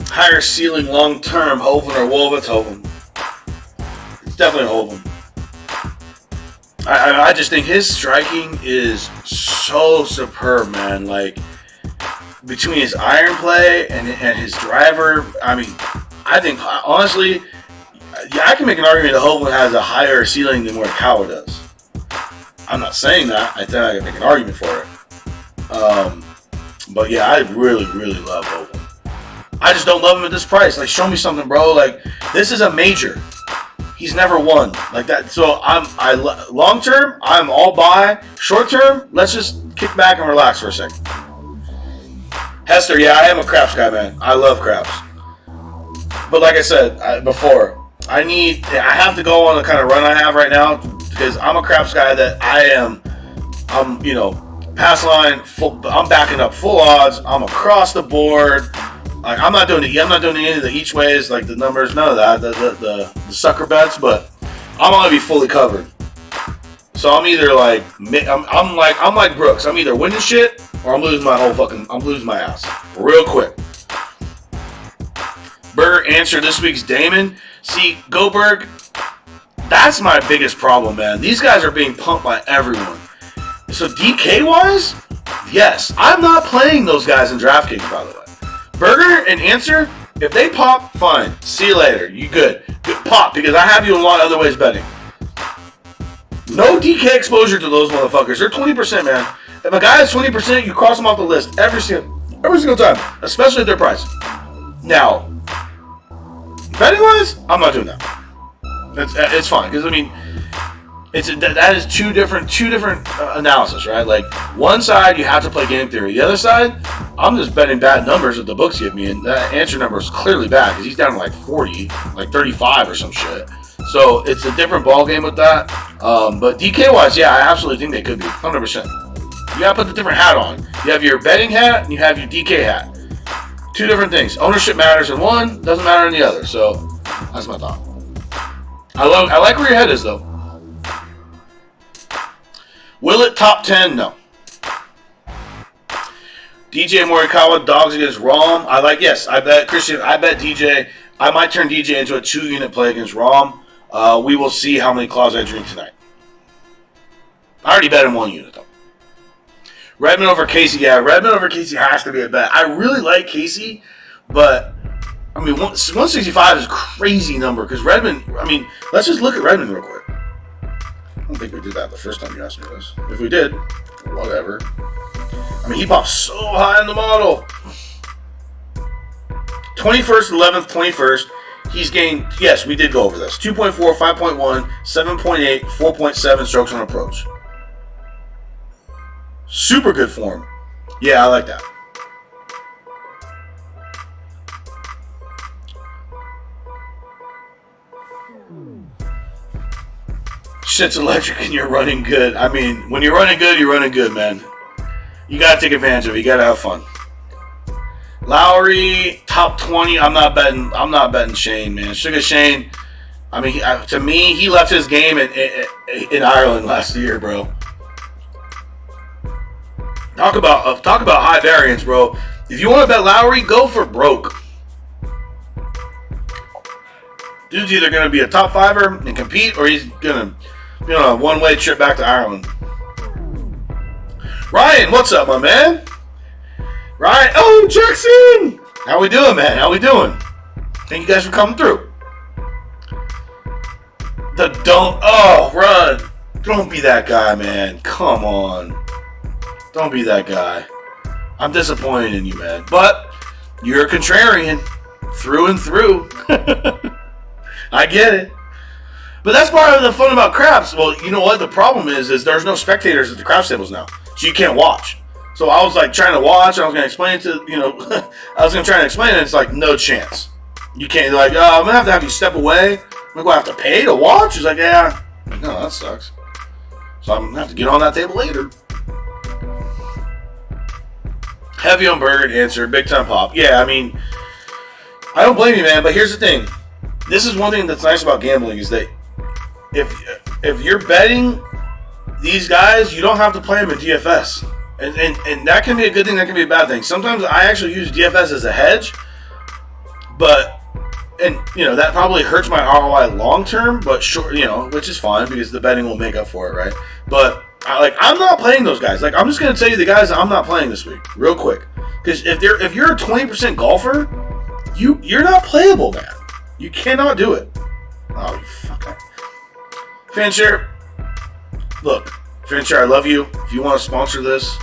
Higher ceiling long term, Hoven or Wolf? It's Hoven. It's definitely Hoven. I just think his striking is so superb, man. Like, between his iron play and his driver, I mean, I think, honestly, yeah, I can make an argument that Hovland has a higher ceiling than Morikawa does. I'm not saying that. I think I can make an argument for it. But yeah, I really, really love Hovland. I just don't love him at this price. Like, show me something, bro. Like, this is a major. He's never won like that. So long term, I'm all buy. Short term, let's just kick back and relax for a second. Hester, yeah, I am a craps guy, man. I love craps. But like I said before, I have to go on the kind of run I have right now because I'm a craps guy that I'm pass line, I'm backing up full odds. I'm across the board. Like, I'm not doing any of the each ways, like the numbers, none of that, the sucker bets. But I'm gonna be fully covered. So I'm either like I'm like Brooks. I'm either winning shit or I'm losing my ass real quick. Berger answered this week's Damon. See, Goldberg, that's my biggest problem, man. These guys are being pumped by everyone. So DK-wise, yes. I'm not playing those guys in DraftKings, by the way. Berger and Answer, if they pop, fine. See you later. You good. Good pop, because I have you in a lot of other ways betting. No DK exposure to those motherfuckers. They're 20%, man. If a guy is 20%, you cross them off the list every single time, especially at their price. Now, betting-wise, I'm not doing that. It's fine, because, I mean, that is two different analysis, right? Like, one side, you have to play game theory. The other side, I'm just betting bad numbers that the books give me, and that Answer number is clearly bad, because he's down to like 40, like 35 or some shit. So it's a different ball game with that. But DK-wise, yeah, I absolutely think they could be, 100%. You gotta put the different hat on. You have your betting hat, and you have your DK hat. Two different things. Ownership matters in one, doesn't matter in the other. So that's my thought. I like where your head is, though. Will it top 10? No. DJ Morikawa, dogs against Rahm. Yes, I bet Christian, I bet DJ. I might turn DJ into a 2-unit play against Rahm. We will see how many claws I drink tonight. I already bet him 1 unit, though. Redmond over Casey. Yeah, Redmond over Casey has to be a bet. I really like Casey, but, I mean, 165 is a crazy number because Redmond, I mean, let's just look at Redmond real quick. I don't think we did that the first time you asked me this. If we did, whatever. I mean, he popped so high in the model. 21st, 11th, 21st. He's gained, yes, we did go over this. 2.4, 5.1, 7.8, 4.7 strokes on approach. Super good form. Yeah, I like that. Shit's electric and you're running good. I mean, when you're running good, man. You gotta take advantage of it. You gotta have fun. Lowry, top 20. I'm not betting Shane, man. Sugar Shane. I mean, to me, he left his game in Ireland last year, bro. Talk about high variance, bro. If you want to bet Lowry, go for broke. Dude's either going to be a top fiver and compete, or he's going to be on a one-way trip back to Ireland. Ryan, what's up, my man? Ryan, oh, Jackson! How we doing, man? How we doing? Thank you guys for coming through. Run. Don't be that guy, man. Come on. Don't be that guy. I'm disappointed in you, man. But you're a contrarian through and through. I get it. But that's part of the fun about craps. Well, you know what? The problem is there's no spectators at the craps tables now. So you can't watch. So I was like trying to watch. I was going to explain it to, I was going to try to explain it. It's like, no chance. You can't, like, I'm going to have you step away. I'm going to have to pay to watch. He's like, yeah. I'm like, no, that sucks. So I'm going to have to get on that table later. Heavy on Berger answer, big time pop. Yeah, I mean, I don't blame you, man. But here's the thing. This is one thing that's nice about gambling is that if you're betting these guys, you don't have to play them in DFS. And that can be a good thing, that can be a bad thing. Sometimes I actually use DFS as a hedge, but And, you know, that probably hurts my ROI long term, but sure, you know, which is fine because the betting will make up for it, right? But, I'm not playing those guys. Like, I'm just going to tell you the guys I'm not playing this week, real quick. Because if you're a 20% golfer, you're not playable, man. You cannot do it. Oh, you fucker. Fanshare, look, Fanshare, I love you. If you want to sponsor this,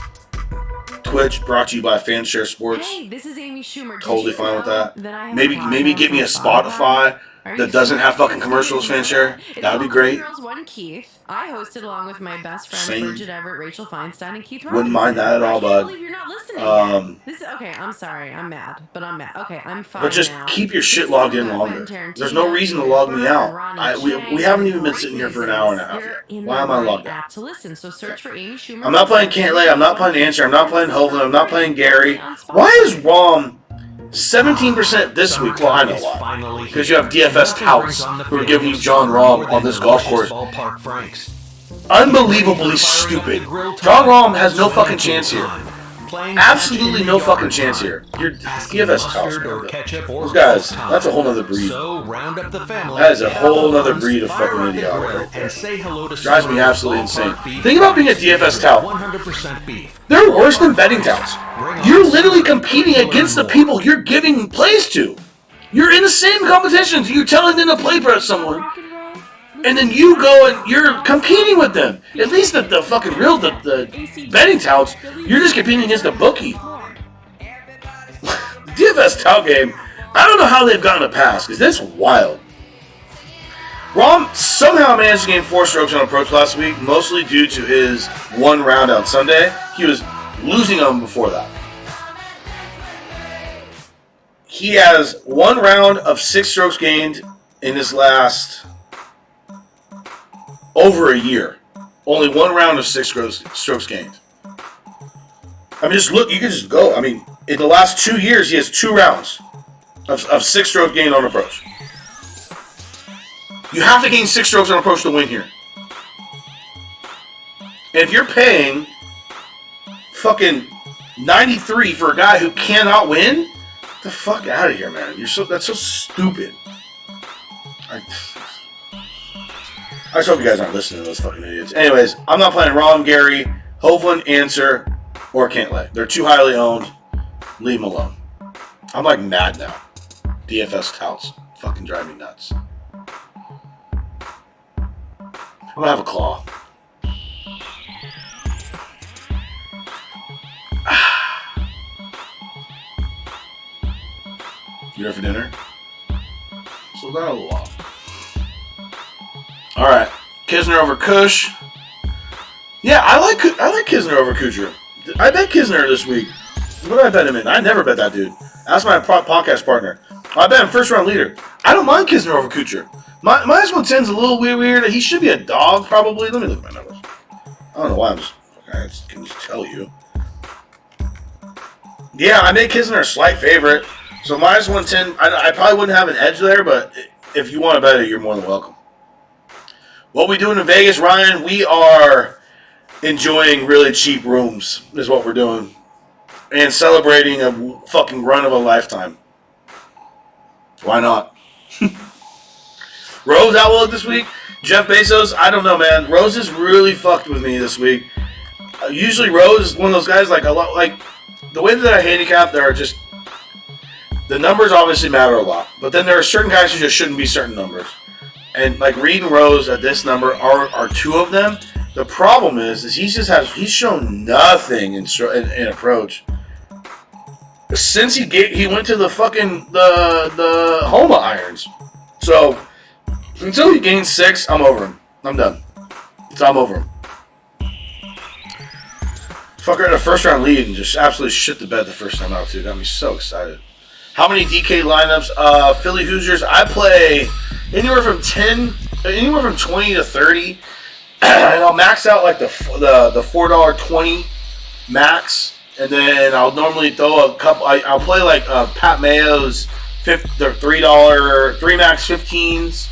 Twitch brought to you by Fanshare Sports. Hey, this is Amy Schumer. Totally fine with that. Maybe get me a Spotify that doesn't have fucking commercials, Fanshare. That would be great. Girls One Keith. I hosted along with my best friends Same. Bridget Everett, Rachel Feinstein, and Keith Robinson. Wouldn't mind that at all, I bud. can't believe you're not listening. This is okay. I'm sorry. I'm mad, but I'm mad. Okay, I'm fine. But just now. keep your shit logged in longer. There's no reason to log me out. We haven't even been sitting here for an hour and a half yet. Why am I logged out? To listen, so search for Amy Schumer. I'm not playing Cantlay. I'm not playing Answer. I'm not playing Hovland. I'm not playing Gary. Why is Rom 17% this week? Well, I know why. Because you have DFS touts who are giving you John Rahm on this golf course. Unbelievably stupid. John Rahm has no fucking chance here. Absolutely no fucking chance here. Your DFS touts, man. Those guys, that's a whole nother breed. That is a whole other breed of fucking idiotic right there. Drives me absolutely insane. Think about being a DFS tout. They're worse than betting touts. You're literally competing against the people you're giving plays to. You're in the same competitions. You're telling them to play for someone. And then you go and you're competing with them. At least the fucking real, the betting touts, you're just competing against a bookie. The DFS tout game, I don't know how they've gotten a pass, because that's wild. Rahm somehow managed to gain 4 strokes on approach last week, mostly due to his one round on Sunday. He was losing them before that. He has 1 round of 6 strokes gained in his last over a year. Only 1 round of 6 strokes gained. I mean, just look, you can just go. I mean, in the last 2 years, he has 2 rounds of 6 strokes gained on approach. You have to gain 6 strokes on approach to win here. And if you're paying fucking 93 for a guy who cannot win, get the fuck out of here, man. That's so stupid. I just hope you guys aren't listening to those fucking idiots. Anyways, I'm not playing Rahm, Gary, Hovland, Answer, or Cantlay. They're too highly owned. Leave them alone. I'm like mad now. DFS touts fucking drive me nuts. I'm gonna have a claw. You ready for dinner? Slow down a little while. Alright. Kisner over Kush. Yeah, I like Kisner over Kuchar. I bet Kisner this week. What did I bet him in? I never bet that dude. That's my podcast partner. I bet him first round leader. I don't mind Kisner over Kuchar. Minus 110's a little weird. He should be a dog, probably. Let me look at my numbers. I don't know why I can just tell you. Yeah, I made Kisner a slight favorite. So minus 110, I probably wouldn't have an edge there, but if you want to bet it, you're more than welcome. What we doing in Vegas, Ryan? We are enjoying really cheap rooms, is what we're doing. And celebrating a fucking run of a lifetime. Why not? Rose outlook this week. Jeff Bezos, I don't know, man. Rose has really fucked with me this week. Usually Rose is one of those guys, like the way that I handicap, there are just, the numbers obviously matter a lot. But then there are certain guys who just shouldn't be certain numbers. And like Reed and Rose at this number are 2 of them. The problem is he's shown nothing in approach. Since he went to the fucking the Homa irons. So until he gains 6, I'm over him. I'm done. I'm over him. Fucker had a first round lead and just absolutely shit the bed the first time out too. Got me so excited. How many DK lineups? Philly Hoosiers. I play anywhere from 20 to 30, and I'll max out like the $4.20 max, and then I'll normally throw a couple. I'll play like Pat Mayo's the $3 3 max 15s,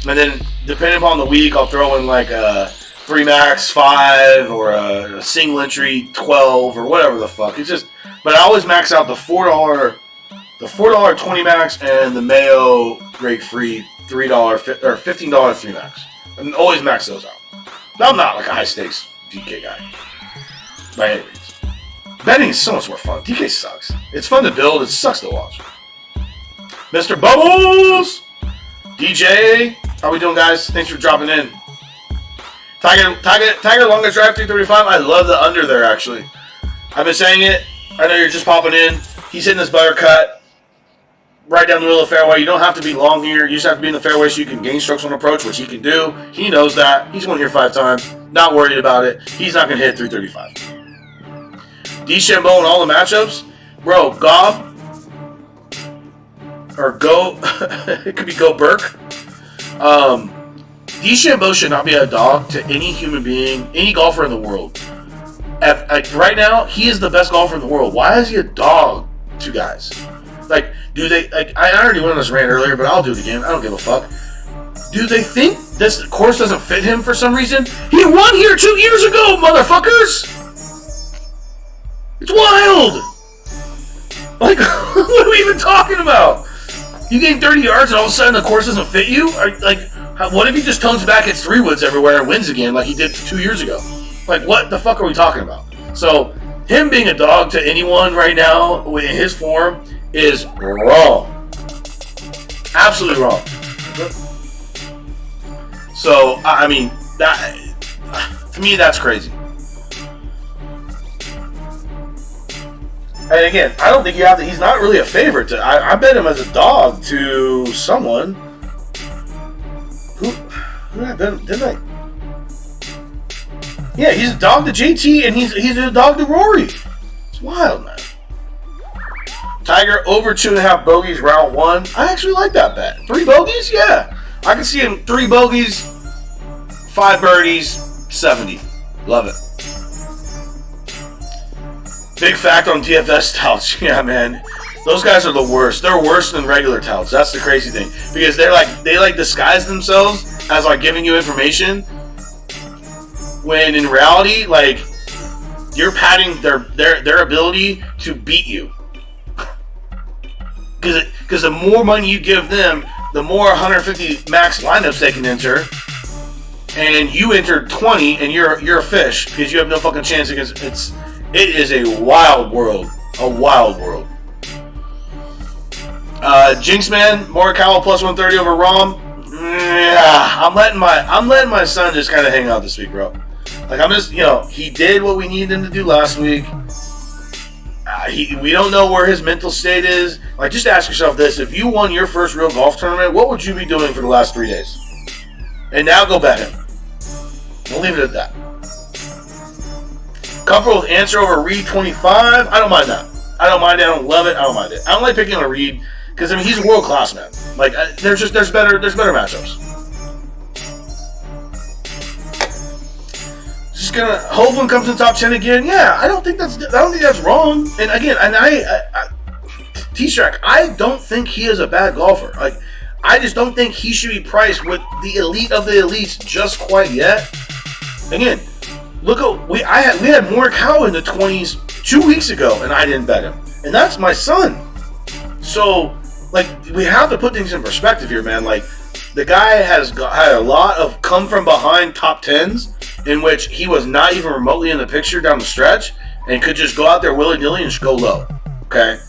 and then depending upon the week, I'll throw in like a 3 max 5 or a single entry 12 or whatever the fuck. It's just, but I always max out the $4 the $4 20 max and the Mayo Grapefruit $3 or $15 3 max. And always max those out. I'm not like a high stakes DK guy by any means. Betting is so much more fun. DK sucks. It's fun to build. It sucks to watch. Mr. Bubbles, DJ, how we doing, guys? Thanks for dropping in. Tiger longest drive 335. I love the under there actually. I've been saying it. I know you're just popping in. He's hitting this butter cut right down the middle of the fairway. You don't have to be long here. You just have to be in the fairway so you can gain strokes on approach, which he can do. He knows that. He's won here 5 times. Not worried about it. He's not going to hit 335. DeChambeau in all the matchups. Bro, Gob. Or Go. It could be Go Burke. DeChambeau should not be a dog to any human being, any golfer in the world. Right now, he is the best golfer in the world. Why is he a dog to guys? Like, do they... Like, I already went on this rant earlier, but I'll do it again. I don't give a fuck. Do they think this course doesn't fit him for some reason? He won here 2 years ago, motherfuckers! It's wild! Like, what are we even talking about? You gain 30 yards and all of a sudden the course doesn't fit you? What if he just tones back, hits 3 woods everywhere and wins again like he did 2 years ago? Like, what the fuck are we talking about? So, him being a dog to anyone right now in his form is wrong. Absolutely wrong. So, I mean, that to me, that's crazy. And again, I don't think you have to. He's not really a favorite. I bet him as a dog to someone. Who did I bet him? Didn't I? Yeah, he's a dog to JT, and he's a dog to Rory. It's wild, man. Tiger over 2.5 bogeys round 1. I actually like that bet. 3 bogeys? Yeah. I can see him 3 bogeys, 5 birdies, 70. Love it. Big fact on DFS touts. Yeah, man. Those guys are the worst. They're worse than regular touts. That's the crazy thing. Because they disguise themselves as like giving you information, when in reality, like, you're padding their ability to beat you. Because the more money you give them, the more 150 max lineups they can enter. And you entered 20 and you're a fish because you have no fucking chance against it is a wild world. A wild world. Jinxman, Morikawa plus 130 over Rahm. Yeah, I'm letting my son just kind of hang out this week, bro. Like, I'm just, he did what we needed him to do last week. We don't know where his mental state is. Like, just ask yourself this: if you won your first real golf tournament, what would you be doing for the last 3 days? And now go bet him. We'll leave it at that. Comfortable with answer over Reed 25. I don't mind that. I don't mind it. I don't love it. I don't mind it. I don't like picking on Reed because he's a world class man. Like, there's better matchups. Just gonna Hovland comes in the top 10 again. Yeah, I don't think that's wrong. And again, T-Strack, I don't think he is a bad golfer. Like, I just don't think he should be priced with the elite of the elites just quite yet. Again, look at we had Morikawa in the 20s 2 weeks ago, and I didn't bet him, and that's my son. So, like, we have to put things in perspective here, man. Like, the guy had a lot of come from behind top 10s in which he was not even remotely in the picture down the stretch, and could just go out there willy-nilly and just go low. Okay,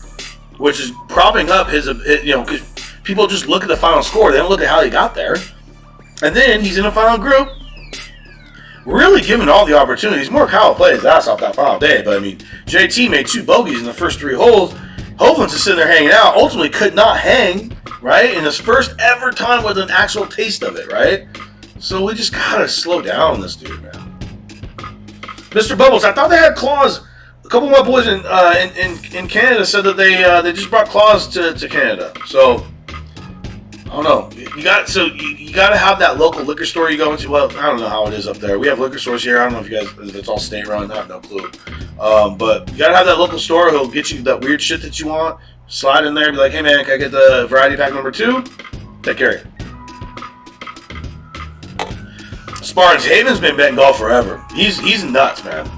which is propping up his, because people just look at the final score, they don't look at how he got there, and then he's in the final group. Really given all the opportunities. Morikawa played his ass off that final day, but I mean, JT made 2 bogeys in the first 3 holes. Hovland's just sitting there hanging out. Ultimately could not hang, right? In his first ever time with an actual taste of it, right? So we just gotta slow down this dude, man. Mr. Bubbles, I thought they had claws. A couple of my boys in Canada said that they just brought claws to Canada. So I don't know. You got to have that local liquor store you go into. Well, I don't know how it is up there. We have liquor stores here. I don't know if it's all state run. I have no clue. But you got to have that local store who'll get you that weird shit that you want. Slide in there and be like, hey man, can I get the variety pack number 2? Take care of it. Spartans, Haven's been betting golf forever. He's nuts, man.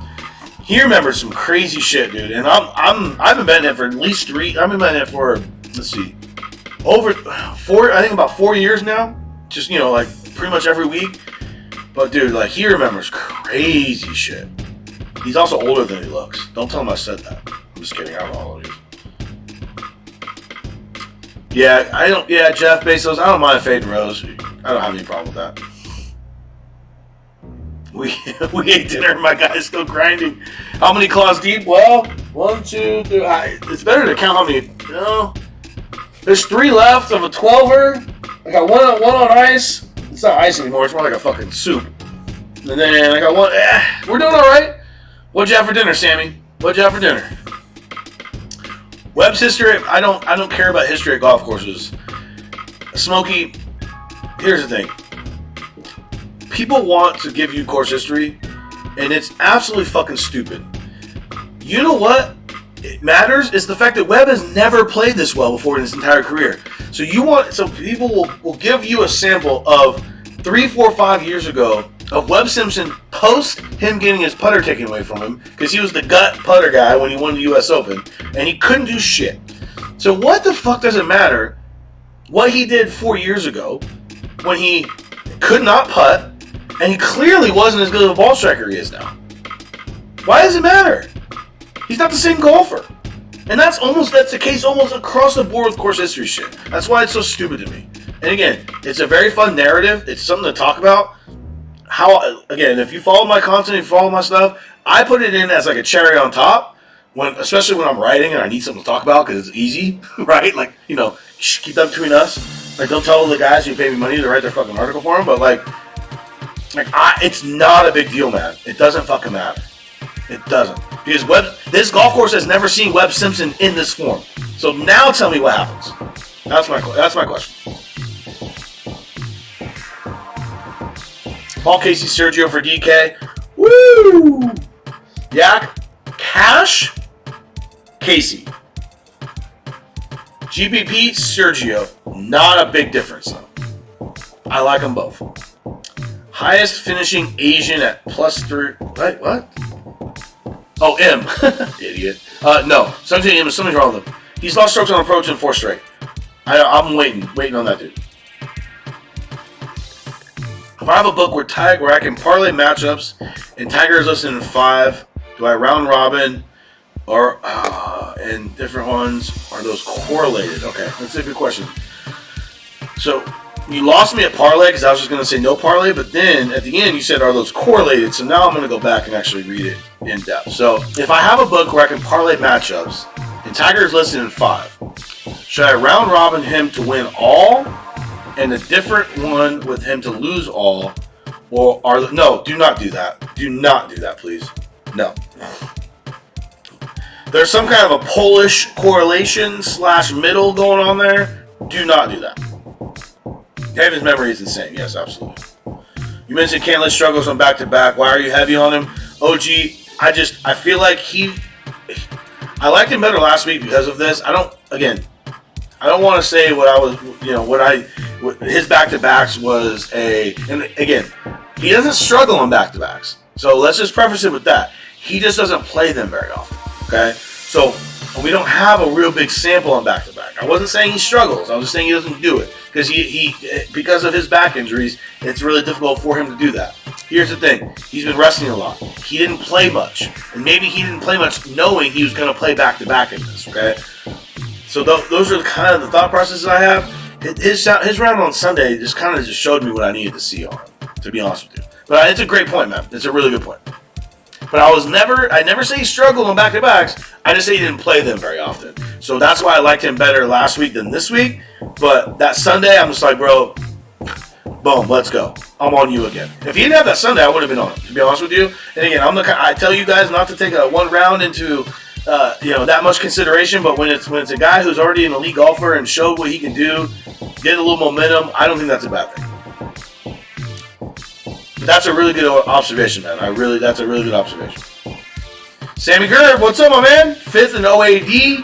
He remembers some crazy shit, dude. And I've been betting it for at least 3. I've been betting it for let's see, I think about 4 years now. Just, like pretty much every week. But dude, like he remembers crazy shit. He's also older than he looks. Don't tell him I said that. I'm just kidding. I don't know how old he is. Yeah, Jeff Bezos. I don't mind fading Rose. I don't have any problem with that. We ate dinner. My guy's still grinding. How many claws deep? Well, 1, 2, 3. It's better to count how many. There's 3 left of a 12er. I got one on ice. It's not ice anymore. It's more like a fucking soup. And then I got one. We're doing all right. What'd you have for dinner, Sammy? What'd you have for dinner? Webb's history. I don't care about history at golf courses. Smokey. Here's the thing. People want to give you course history, and it's absolutely fucking stupid. You know what? It matters is the fact that Webb has never played this well before in his entire career. So people will give you a sample of 3, 4, 5 years ago of Webb Simpson post him getting his putter taken away from him because he was the gut putter guy when he won the U.S. Open, and he couldn't do shit. So what the fuck does it matter what he did 4 years ago when he could not putt and he clearly wasn't as good of a ball striker he is now? Why does it matter? He's not the same golfer. And that's the case almost across the board with course history shit. That's why it's so stupid to me. And again, it's a very fun narrative. It's something to talk about. If you follow my content, if you follow my stuff, I put it in as like a cherry on top, especially when I'm writing and I need something to talk about because it's easy, right? Like, keep that between us. Like, don't tell the guys who pay me money to write their fucking article for them, but it's not a big deal, man. It doesn't fucking matter. It doesn't. Because this golf course has never seen Webb Simpson in this form. So now tell me what happens. That's my question. Paul Casey, Sergio for DK. Woo! Yak, Cash, Casey. GPP, Sergio. Not a big difference, though. I like them both. Highest finishing Asian at +3. Wait, what? Oh, M. Idiot. No. Something's wrong with him. He's lost strokes on approach in 4 straight. I'm waiting on that dude. If I have a book where I can parlay matchups and Tiger is listed in 5, do I round robin or and different ones? Are those correlated? Okay, that's a good question. So you lost me at parlay because I was just going to say no parlay, but then at the end you said are those correlated? So now I'm going to go back and actually read it in depth. So if I have a book where I can parlay matchups and Tiger is listed in 5, should I round robin him to win all and a different one with him to lose all? Or no, do not do that. Do not do that, please. No. There's some kind of a Polish correlation / middle going on there. Do not do that. David's memory is insane. Yes, absolutely. You mentioned Cantlay struggles on back-to-back. Why are you heavy on him? OG, I feel like I liked him better last week because of this. I don't want to say what I was, his back-to-backs was and again, he doesn't struggle on back-to-backs. So let's just preface it with that. He just doesn't play them very often, okay? So we don't have a real big sample on back-to-back. I wasn't saying he struggles. I was just saying he doesn't do it. Because because of his back injuries, it's really difficult for him to do that. Here's the thing. He's been resting a lot. He didn't play much. And maybe he didn't play much knowing he was going to play back-to-back in this, okay? So those are kind of the thought processes I have. His round on Sunday just kind of showed me what I needed to see on him, to be honest with you. But it's a great point, man. It's a really good point. But I never say he struggled on back-to-backs. I just say he didn't play them very often. So that's why I liked him better last week than this week. But that Sunday, I'm just like, bro, boom, let's go. I'm on you again. If he didn't have that Sunday, I would have been on him, to be honest with you. And again, I tell you guys not to take one round into that much consideration. But when it's a guy who's already an elite golfer and showed what he can do, get a little momentum, I don't think that's a bad thing. That's a really good observation, man. That's a really good observation. Sammy Gerb, what's up, my man? 5th in OAD.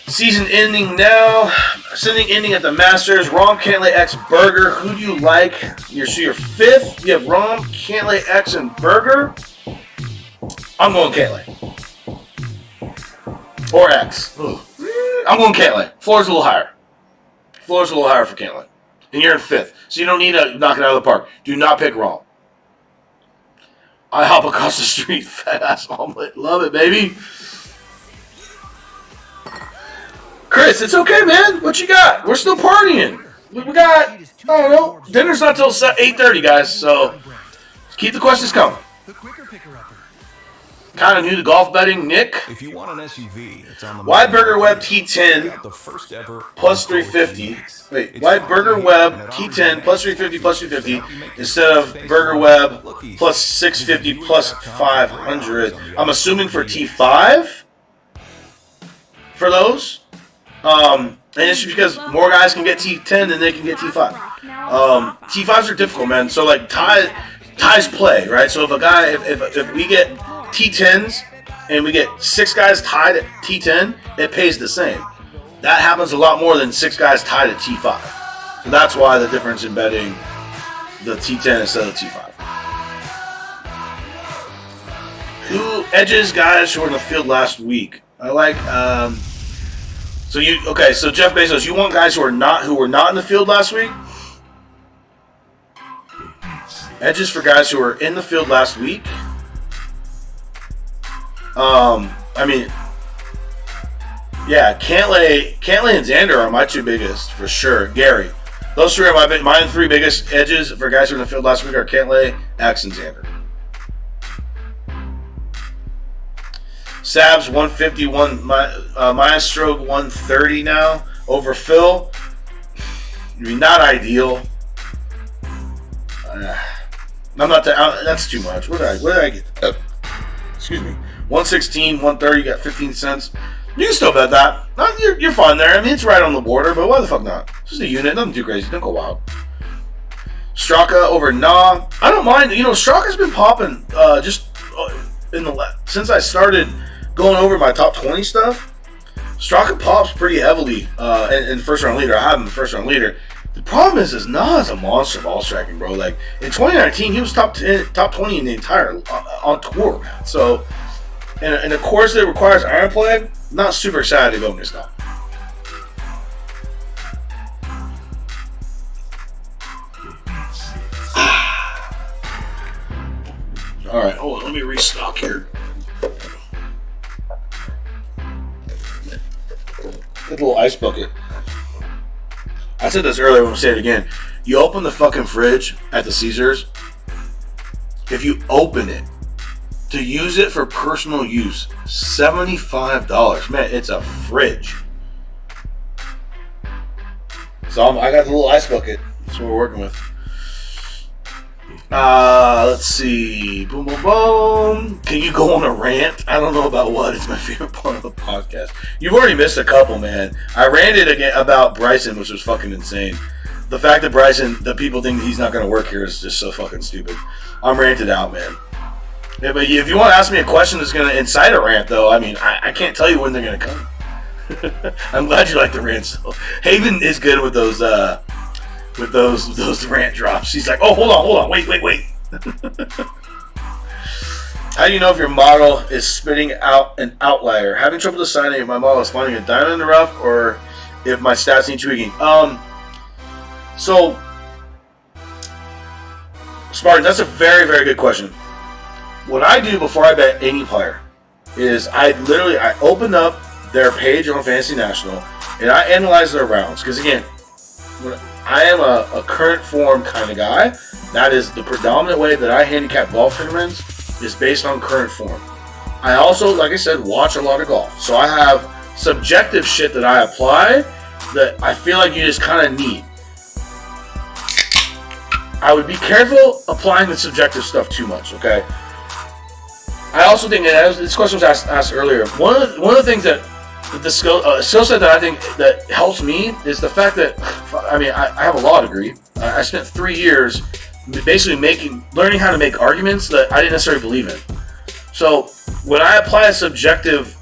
Season ending now. Season ending at the Masters. Rahm, Cantlay, X, Berger. Who do you like? So you're 5th. You have Rahm, Cantlay, X, and Berger. I'm going Cantlay. Or X. Ooh. I'm going Cantlay. Floor's a little higher. Floor's a little higher for Cantlay. And you're in 5th. So you don't need to knock it out of the park. Do not pick wrong. I hop across the street. Fat ass omelet. Love it, baby. Chris, it's okay, man. What you got? We're still partying. We got, I don't know. Dinner's not till 8:30, guys. So keep the questions coming. Kind of new to golf betting, Nick. If you want an SUV, it's on the Wide Burger Web T10 the first ever plus 350. Wait, Wide Burger Web T10 plus 350 plus 350 instead of Burger Web plus 650 plus 500. I'm assuming for T5 for those. And it's just because more guys can get T10 than they can get T5. T5s are difficult, man. So like ties play, right? So if a guy, if we get T10s and we get 6 guys tied at T10, it pays the same. That happens a lot more than 6 guys tied at T5. So that's why the difference in betting the T10 instead of T5. Who edges guys who were in the field last week? I like. So Jeff Bezos, you want guys who were not in the field last week? Edges for guys who were in the field last week. Cantlay and Xander are my 2 biggest for sure. Gary, those 3 are my 3 biggest edges for guys who were in the field last week are Cantlay, X, and Xander. Sabs 151, Maestro 130 now over Phil. I mean, not ideal. I'm not. That's too much. What did I get? Excuse me. 116, 130. Got 15 cents. You can still bet that. You're fine there. I mean, it's right on the border, but why the fuck not? It's just a unit. Nothing too crazy. Don't go wild. Straka over Nah. I don't mind. You know, Straka's been popping. Since I started going over my top 20 stuff. Straka pops pretty heavily in first round leader. I have him in first round leader. The problem is Nah is a monster ball striking, bro. Like in 2019, he was top 20 in the entire on tour, man. So, in a course that requires iron play, not super excited to go against Nah. All right, hold on. Let me restock here. Get a little ice bucket. I said this earlier, I'm going to say it again. You open the fucking fridge at the Caesars. If you open it to use it for personal use, $75. Man, it's a fridge. So I got the little ice bucket. That's what we're working with. Let's see. Boom, boom, boom. Can you go on a rant? I don't know about what. It's my favorite part of the podcast. You've already missed a couple, man. I ranted again about Bryson, which was fucking insane. The fact that the people think he's not going to work here is just so fucking stupid. I'm ranted out, man. Yeah, but if you want to ask me a question that's going to incite a rant, though, I mean, I can't tell you when they're going to come. I'm glad you like the rants, though. Haven is good with those rant drops. He's like, oh, hold on, wait. How do you know if your model is spitting out an outlier? Having trouble deciding if my model is finding a diamond in the rough or if my stats need tweaking. So, Spartan, that's a very, very good question. What I do before I bet any player is I open up their page on Fantasy National and I analyze their rounds. Because again, I am a current form kind of guy. That is the predominant way that I handicap golf tournaments is based on current form. I also, like I said, watch a lot of golf. So I have subjective shit that I apply that I feel like you just kind of need. I would be careful applying the subjective stuff too much, okay? I also think, and this question was asked earlier, one of the things that the skill set that I think that helps me is the fact that, I mean, I have a law degree. I spent 3 years basically learning how to make arguments that I didn't necessarily believe in. So when I apply a subjective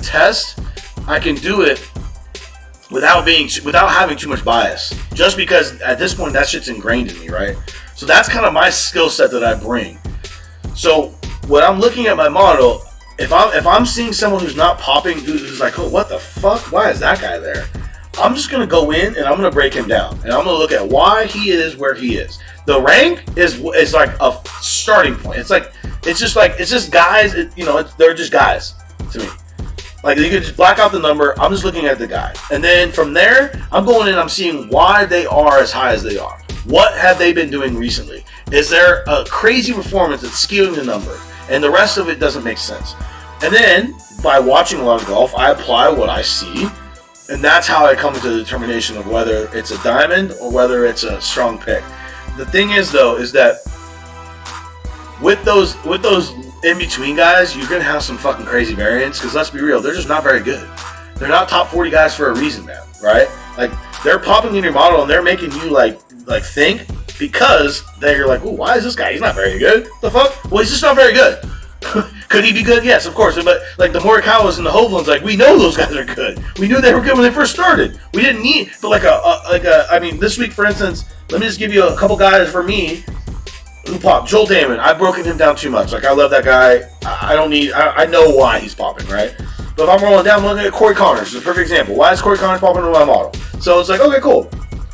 test, I can do it without having too much bias. Just because at this point that shit's ingrained in me, right? So that's kind of my skill set that I bring. So when I'm looking at my model, if I'm seeing someone who's not popping, who's like, oh, what the fuck? Why is that guy there? I'm just gonna go in and I'm gonna break him down, and I'm gonna look at why he is where he is. The rank is like a starting point. It's just guys. They're just guys to me. Like, you can just black out the number. I'm just looking at the guy, and then from there, I'm going in. I'm seeing why they are as high as they are. What have they been doing recently? Is there a crazy performance that's skewing the number, and the rest of it doesn't make sense? And then by watching a lot of golf, I apply what I see. And that's how I come to the determination of whether it's a diamond or whether it's a strong pick. The thing is, though, is that with those in-between guys, you're going to have some fucking crazy variance, because let's be real, they're just not very good. They're not top 40 guys for a reason, man, right? Like, they're popping in your model and they're making you, like think, because they're like, ooh, why is this guy? He's not very good. The fuck? Well, he's just not very good. Could he be good? Yes, of course. But like the Morikawas and the Hovlands, like, we know those guys are good. We knew they were good when they first started. We didn't need, but I mean, this week, for instance, let me just give you a couple guys for me who popped. Joel Damon, I've broken him down too much. Like, I love that guy. I know why he's popping, right? But if I'm rolling down, looking at Corey Connors, is a perfect example. Why is Corey Connors popping in my model? So it's like, okay, cool.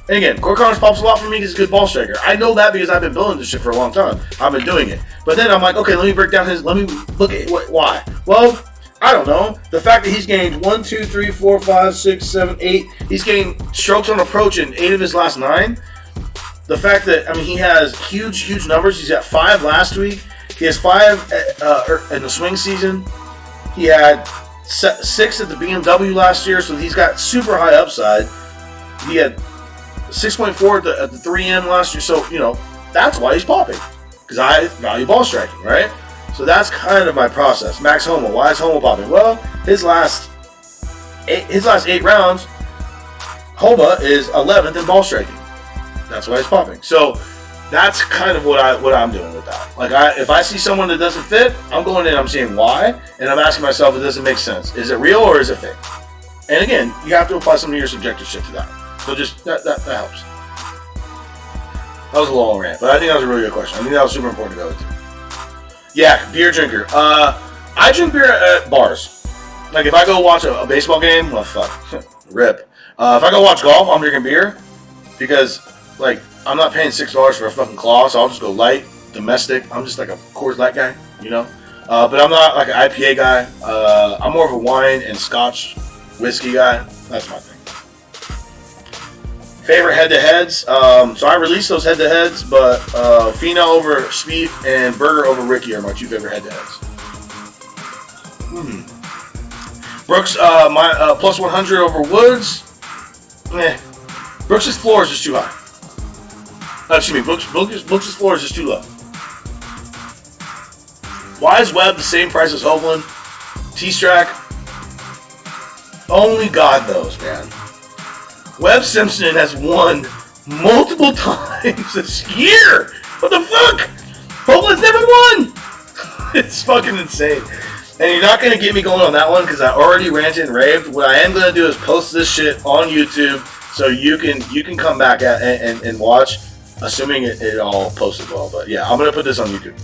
And again, Corey Connors pops a lot for me because he's a good ball striker. I know that because I've been building this shit for a long time. I've been doing it. But then I'm like, okay, let me break down let me look at why. Well, I don't know. The fact that he's gained 1, 2, 3, 4, 5, 6, 7, 8. He's gained strokes on approach in 8 of his last 9. The fact that, I mean, he has huge numbers. He's got 5 last week. He has 5 in the swing season. He had 6 at the BMW last year, so he's got super high upside. He had 6.4 at the 3M last year, so, that's why he's popping. Because I value ball striking, right? So that's kind of my process. Max Homa, why is Homa popping? Well, his last 8 rounds, Homa is 11th in ball striking. That's why he's popping. So that's kind of what I'm doing with that. Like, if I see someone that doesn't fit, I'm going in, I'm seeing why, and I'm asking myself if it doesn't make sense. Is it real or is it fake? And again, you have to apply some of your subjective shit to that. So just, that helps. That was a long rant, but I think that was a really good question. I think that was super important to go into. Yeah, beer drinker. I drink beer at bars. Like, if I go watch a baseball game, well, fuck, rip. If I go watch golf, I'm drinking beer because, like, I'm not paying $6 for a fucking claw, so I'll just go light, domestic. I'm just like a Coors Light guy, But I'm not like an IPA guy. I'm more of a wine and Scotch whiskey guy. That's my thing. Favorite head-to-heads. So I released those head-to-heads, but Fina over Spieth and Berger over Ricky are my 2 favorite head-to-heads. Brooks, my plus 100 over Woods. Brooks' floor is just too high. Excuse me, Brooks' floor is just too low. Why is Webb the same price as Hovland? T-Strack? Only God knows, man. Webb Simpson has won multiple times this year. What the fuck? Hovland's never won. It's fucking insane. And you're not going to get me going on that one because I already ranted and raved. What I am going to do is post this shit on YouTube so you can come back and watch, assuming it all posted well. But yeah, I'm going to put this on YouTube.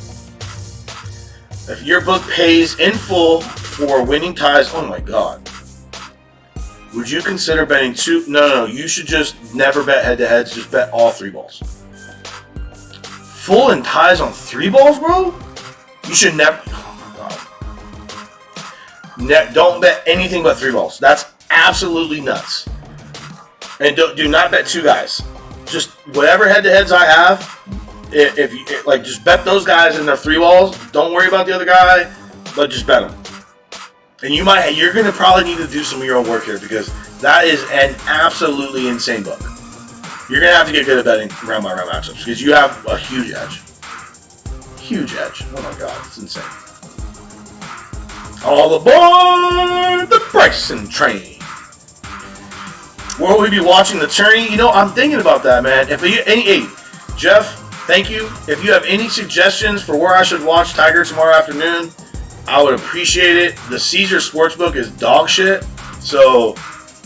If your book pays in full for winning ties, oh my god. Would you consider betting 2? No. You should just never bet head-to-heads. Just bet all 3 balls. Full in ties on 3 balls, bro? You should never. Oh my god. Don't bet anything but 3 balls. That's absolutely nuts. And do not bet 2 guys. Just whatever head-to-heads I have. If you just bet those guys in their 3 balls. Don't worry about the other guy, but just bet them. And you're going to probably need to do some of your own work here because that is an absolutely insane book. You're going to have to get good at betting round-by-round matchups because you have a huge edge. Huge edge. Oh my god, it's insane. All aboard the Bryson train. Will we be watching the tourney? I'm thinking about that, man. Jeff, thank you. If you have any suggestions for where I should watch Tiger tomorrow afternoon, I would appreciate it. The Caesar Sportsbook is dog shit. So,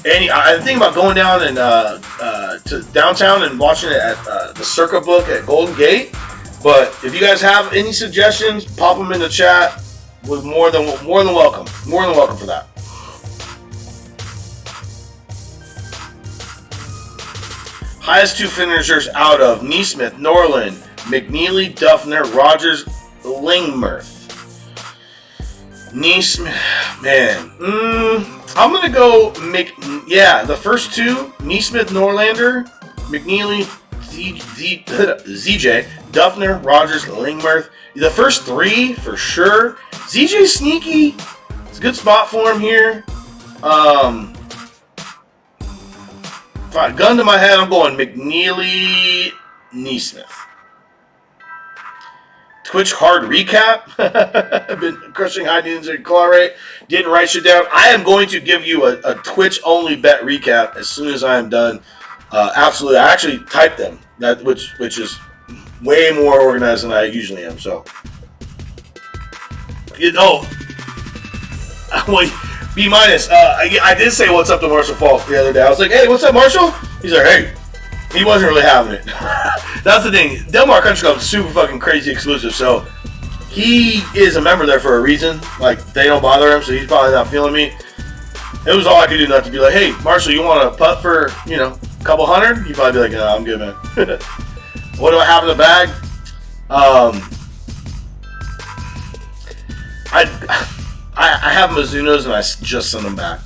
I'm thinking about going down and to downtown and watching it at the Circa Book at Golden Gate. But if you guys have any suggestions, pop them in the chat. was more than welcome. More than welcome for that. Highest 2 finishers out of Neesmith, Norland, McNeely, Duffner, Rogers, Lingmerth. Neesmith, man. I'm going to go the first 2, Neesmith, Norlander, McNeely, ZJ, Duffner, Rogers, Lingmerth. The first 3 for sure. ZJ sneaky. It's a good spot for him here. Gun to my head, I'm going McNeely, Neesmith. Twitch hard recap. I've been crushing high news and claw rate. Didn't write shit down. I am going to give you a Twitch only bet recap as soon as I am done. Absolutely, I actually typed them. Which is way more organized than I usually am. So, B minus. I did say what's up to Marshall Falk the other day. I was like, hey, what's up, Marshall? He's like, hey. He wasn't really having it. That's the thing. Del Mar Country Club is super fucking crazy exclusive, so he is a member there for a reason. Like, they don't bother him, so he's probably not feeling me. It was all I could do not to be like, hey, Marshall, you want to putt for, a couple hundred? He'd probably be like, no, I'm good, man. What do I have in the bag? I have Mizunos, and I just sent them back.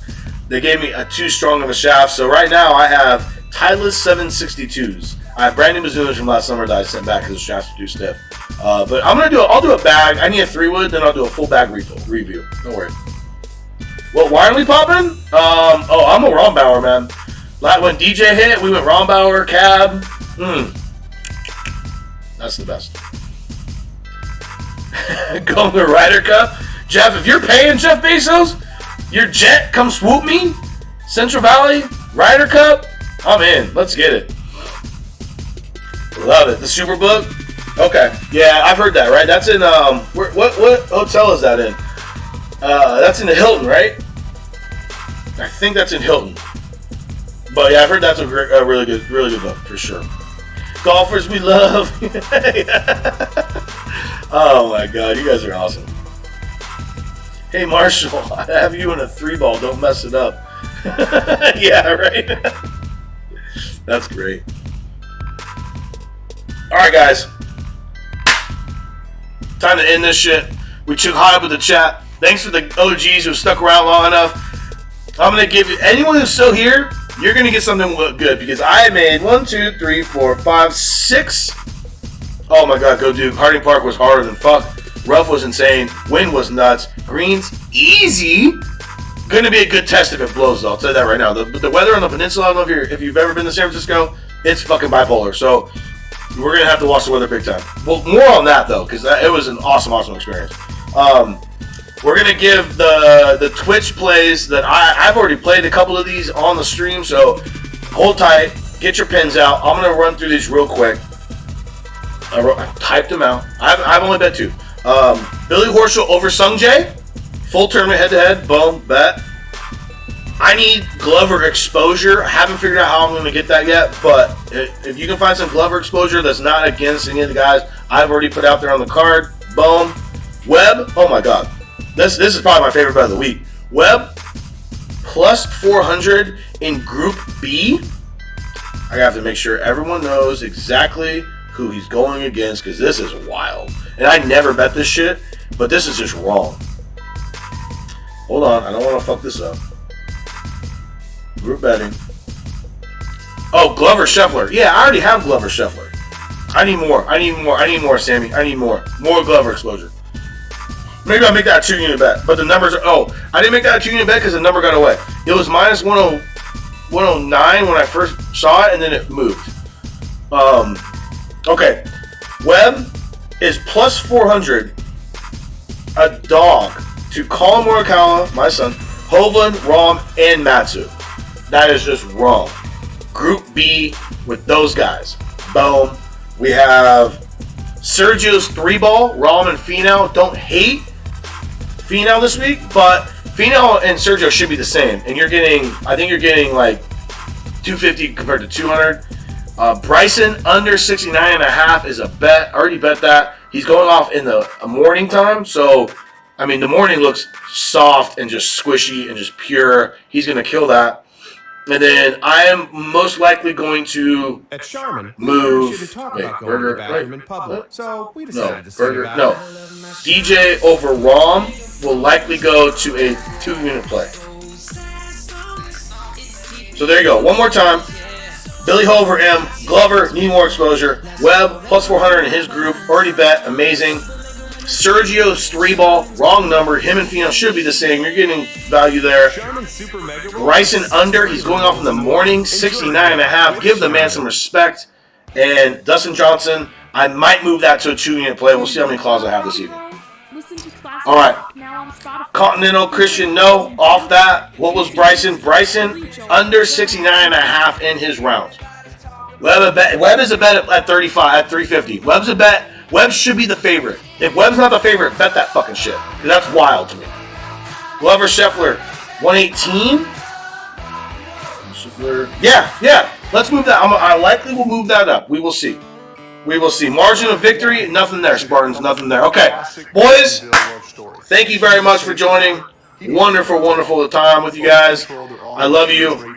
They gave me a too strong of a shaft, so right now I have Titleist 762s. I have brand new Mizunos from last summer that I sent back because the shafts are too stiff. But I'll do a bag. I need a 3-wood, then I'll do a full bag review. Don't worry. What wine we popping? I'm a Rombauer, man. Like when DJ hit, we went Rombauer, Cab. That's the best. Going to Ryder Cup. Jeff, if you're paying Jeff Bezos, your jet, come swoop me. Central Valley, Ryder Cup. I'm in. Let's get it. Love it. The Superbook. Okay. Yeah, I've heard that. Right. That's in what hotel is that in? That's in the Hilton, right? I think that's in Hilton. But yeah, I've heard that's a really good book for sure. Golfers we love. Oh my God, you guys are awesome. Hey Marshall, I have you in a 3-ball. Don't mess it up. Yeah, right. That's great. All right, guys. Time to end this shit. We took high up with the chat. Thanks for the OGs who stuck around long enough. I'm gonna give you anyone who's still here. You're gonna get something good because I made 1, 2, 3, 4, 5, 6. Oh my God, go Duke. Harding Park was harder than fuck. Rough was insane. Wind was nuts. Greens easy. Gonna be a good test if it blows though. I'll tell you that right now. The weather on the peninsula, I don't know if you've ever been to San Francisco, it's fucking bipolar. So we're gonna have to watch the weather big time. Well, more on that though, because it was an awesome experience. We're gonna give the Twitch plays that I've already played a couple of these on the stream, so hold tight, get your pens out. I'm gonna run through these real quick. I typed them out. I've only bet 2. Billy Horschel over Sung Jae, full tournament head-to-head, boom, bet. I need Glover exposure. I haven't figured out how I'm going to get that yet, but if you can find some Glover exposure that's not against any of the guys I've already put out there on the card, boom. Webb, oh my God. This is probably my favorite bet of the week. Webb, plus 400 in Group B. I have to make sure everyone knows exactly who he's going against because this is wild. And I never bet this shit, but this is just wrong. Hold on, I don't want to fuck this up. Group betting. Oh, Glover Scheffler. Yeah, I already have Glover Scheffler. I need more, Sammy. I need more. More Glover exposure. Maybe I'll make that a 2-unit bet. But the numbers are... Oh, I didn't make that a 2-unit bet because the number got away. It was minus 109 when I first saw it, and then it moved. Okay. Webb is plus 400. A dog to Colin Morikawa, my son, Hovland, Rahm, and Matsu. That is just wrong. Group B with those guys. Boom. We have Sergio's 3-ball, Rahm and Finau. Don't hate Finau this week, but Finau and Sergio should be the same. And I think you're getting like 250 compared to 200. Bryson under 69.5 is a bet. I already bet that. He's going off in the morning time, so I mean, the morning looks soft and just squishy and just pure. He's going to kill that. And then I am most likely going to At Charmin, move. we should talk Wait, about going to the Burger, bathroom right? in public. What? So we No, decided to Burger, sing no. about DJ over Rom will likely go to a 2-unit play. So there you go. One more time. Billy Ho over M. Glover, need more exposure. Webb, plus 400 in his group. Already bet. Amazing. Sergio's 3-ball. Wrong number. Him and Pino should be the same. You're getting value there. Charmin Super Mega Roll. Bryson under. He's going off in the morning. 69.5. Give the man some respect. And Dustin Johnson, I might move that to a 2-unit play. We'll see how many claws I have this evening. All right. Continental Christian, no. Off that. What was Bryson? Bryson under 69.5 in his round. Webb is a bet at 35, at 350. Webb's a bet. Webb should be the favorite. If Webb's not the favorite, bet that fucking shit. That's wild to me. Glover Scheffler, 118. Scheffler. Yeah. Let's move that. I likely will move that up. We will see. Margin of victory, nothing there, Spartans, nothing there. Okay, boys, thank you very much for joining. Wonderful time with you guys. I love you.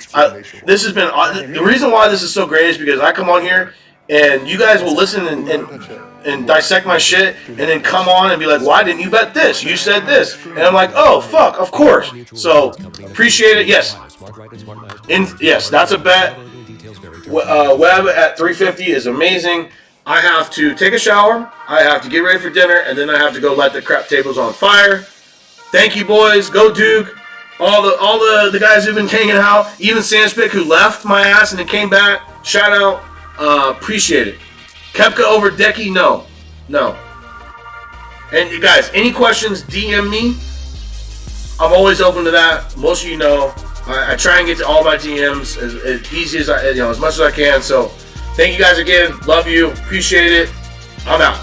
This has been the reason why this is so great is because I come on here and you guys will listen and dissect my shit and then come on and be like, why didn't you bet this? You said this. And I'm like, oh, fuck, of course. So, appreciate it. Yes. Yes, that's a bet. Webb at 350 is amazing. I have to take a shower, I have to get ready for dinner, and then I have to go light the crap tables on fire. Thank you, boys. Go Duke. All the guys who've been hanging out, even Sandspit who left my ass and then came back. Shout out. Appreciate it. Kepka over Decky? No. And you guys, any questions, DM me. I'm always open to that. Most of you know. I try and get to all my DMs as easy as as much as I can. So, thank you guys again. Love you. Appreciate it. I'm out.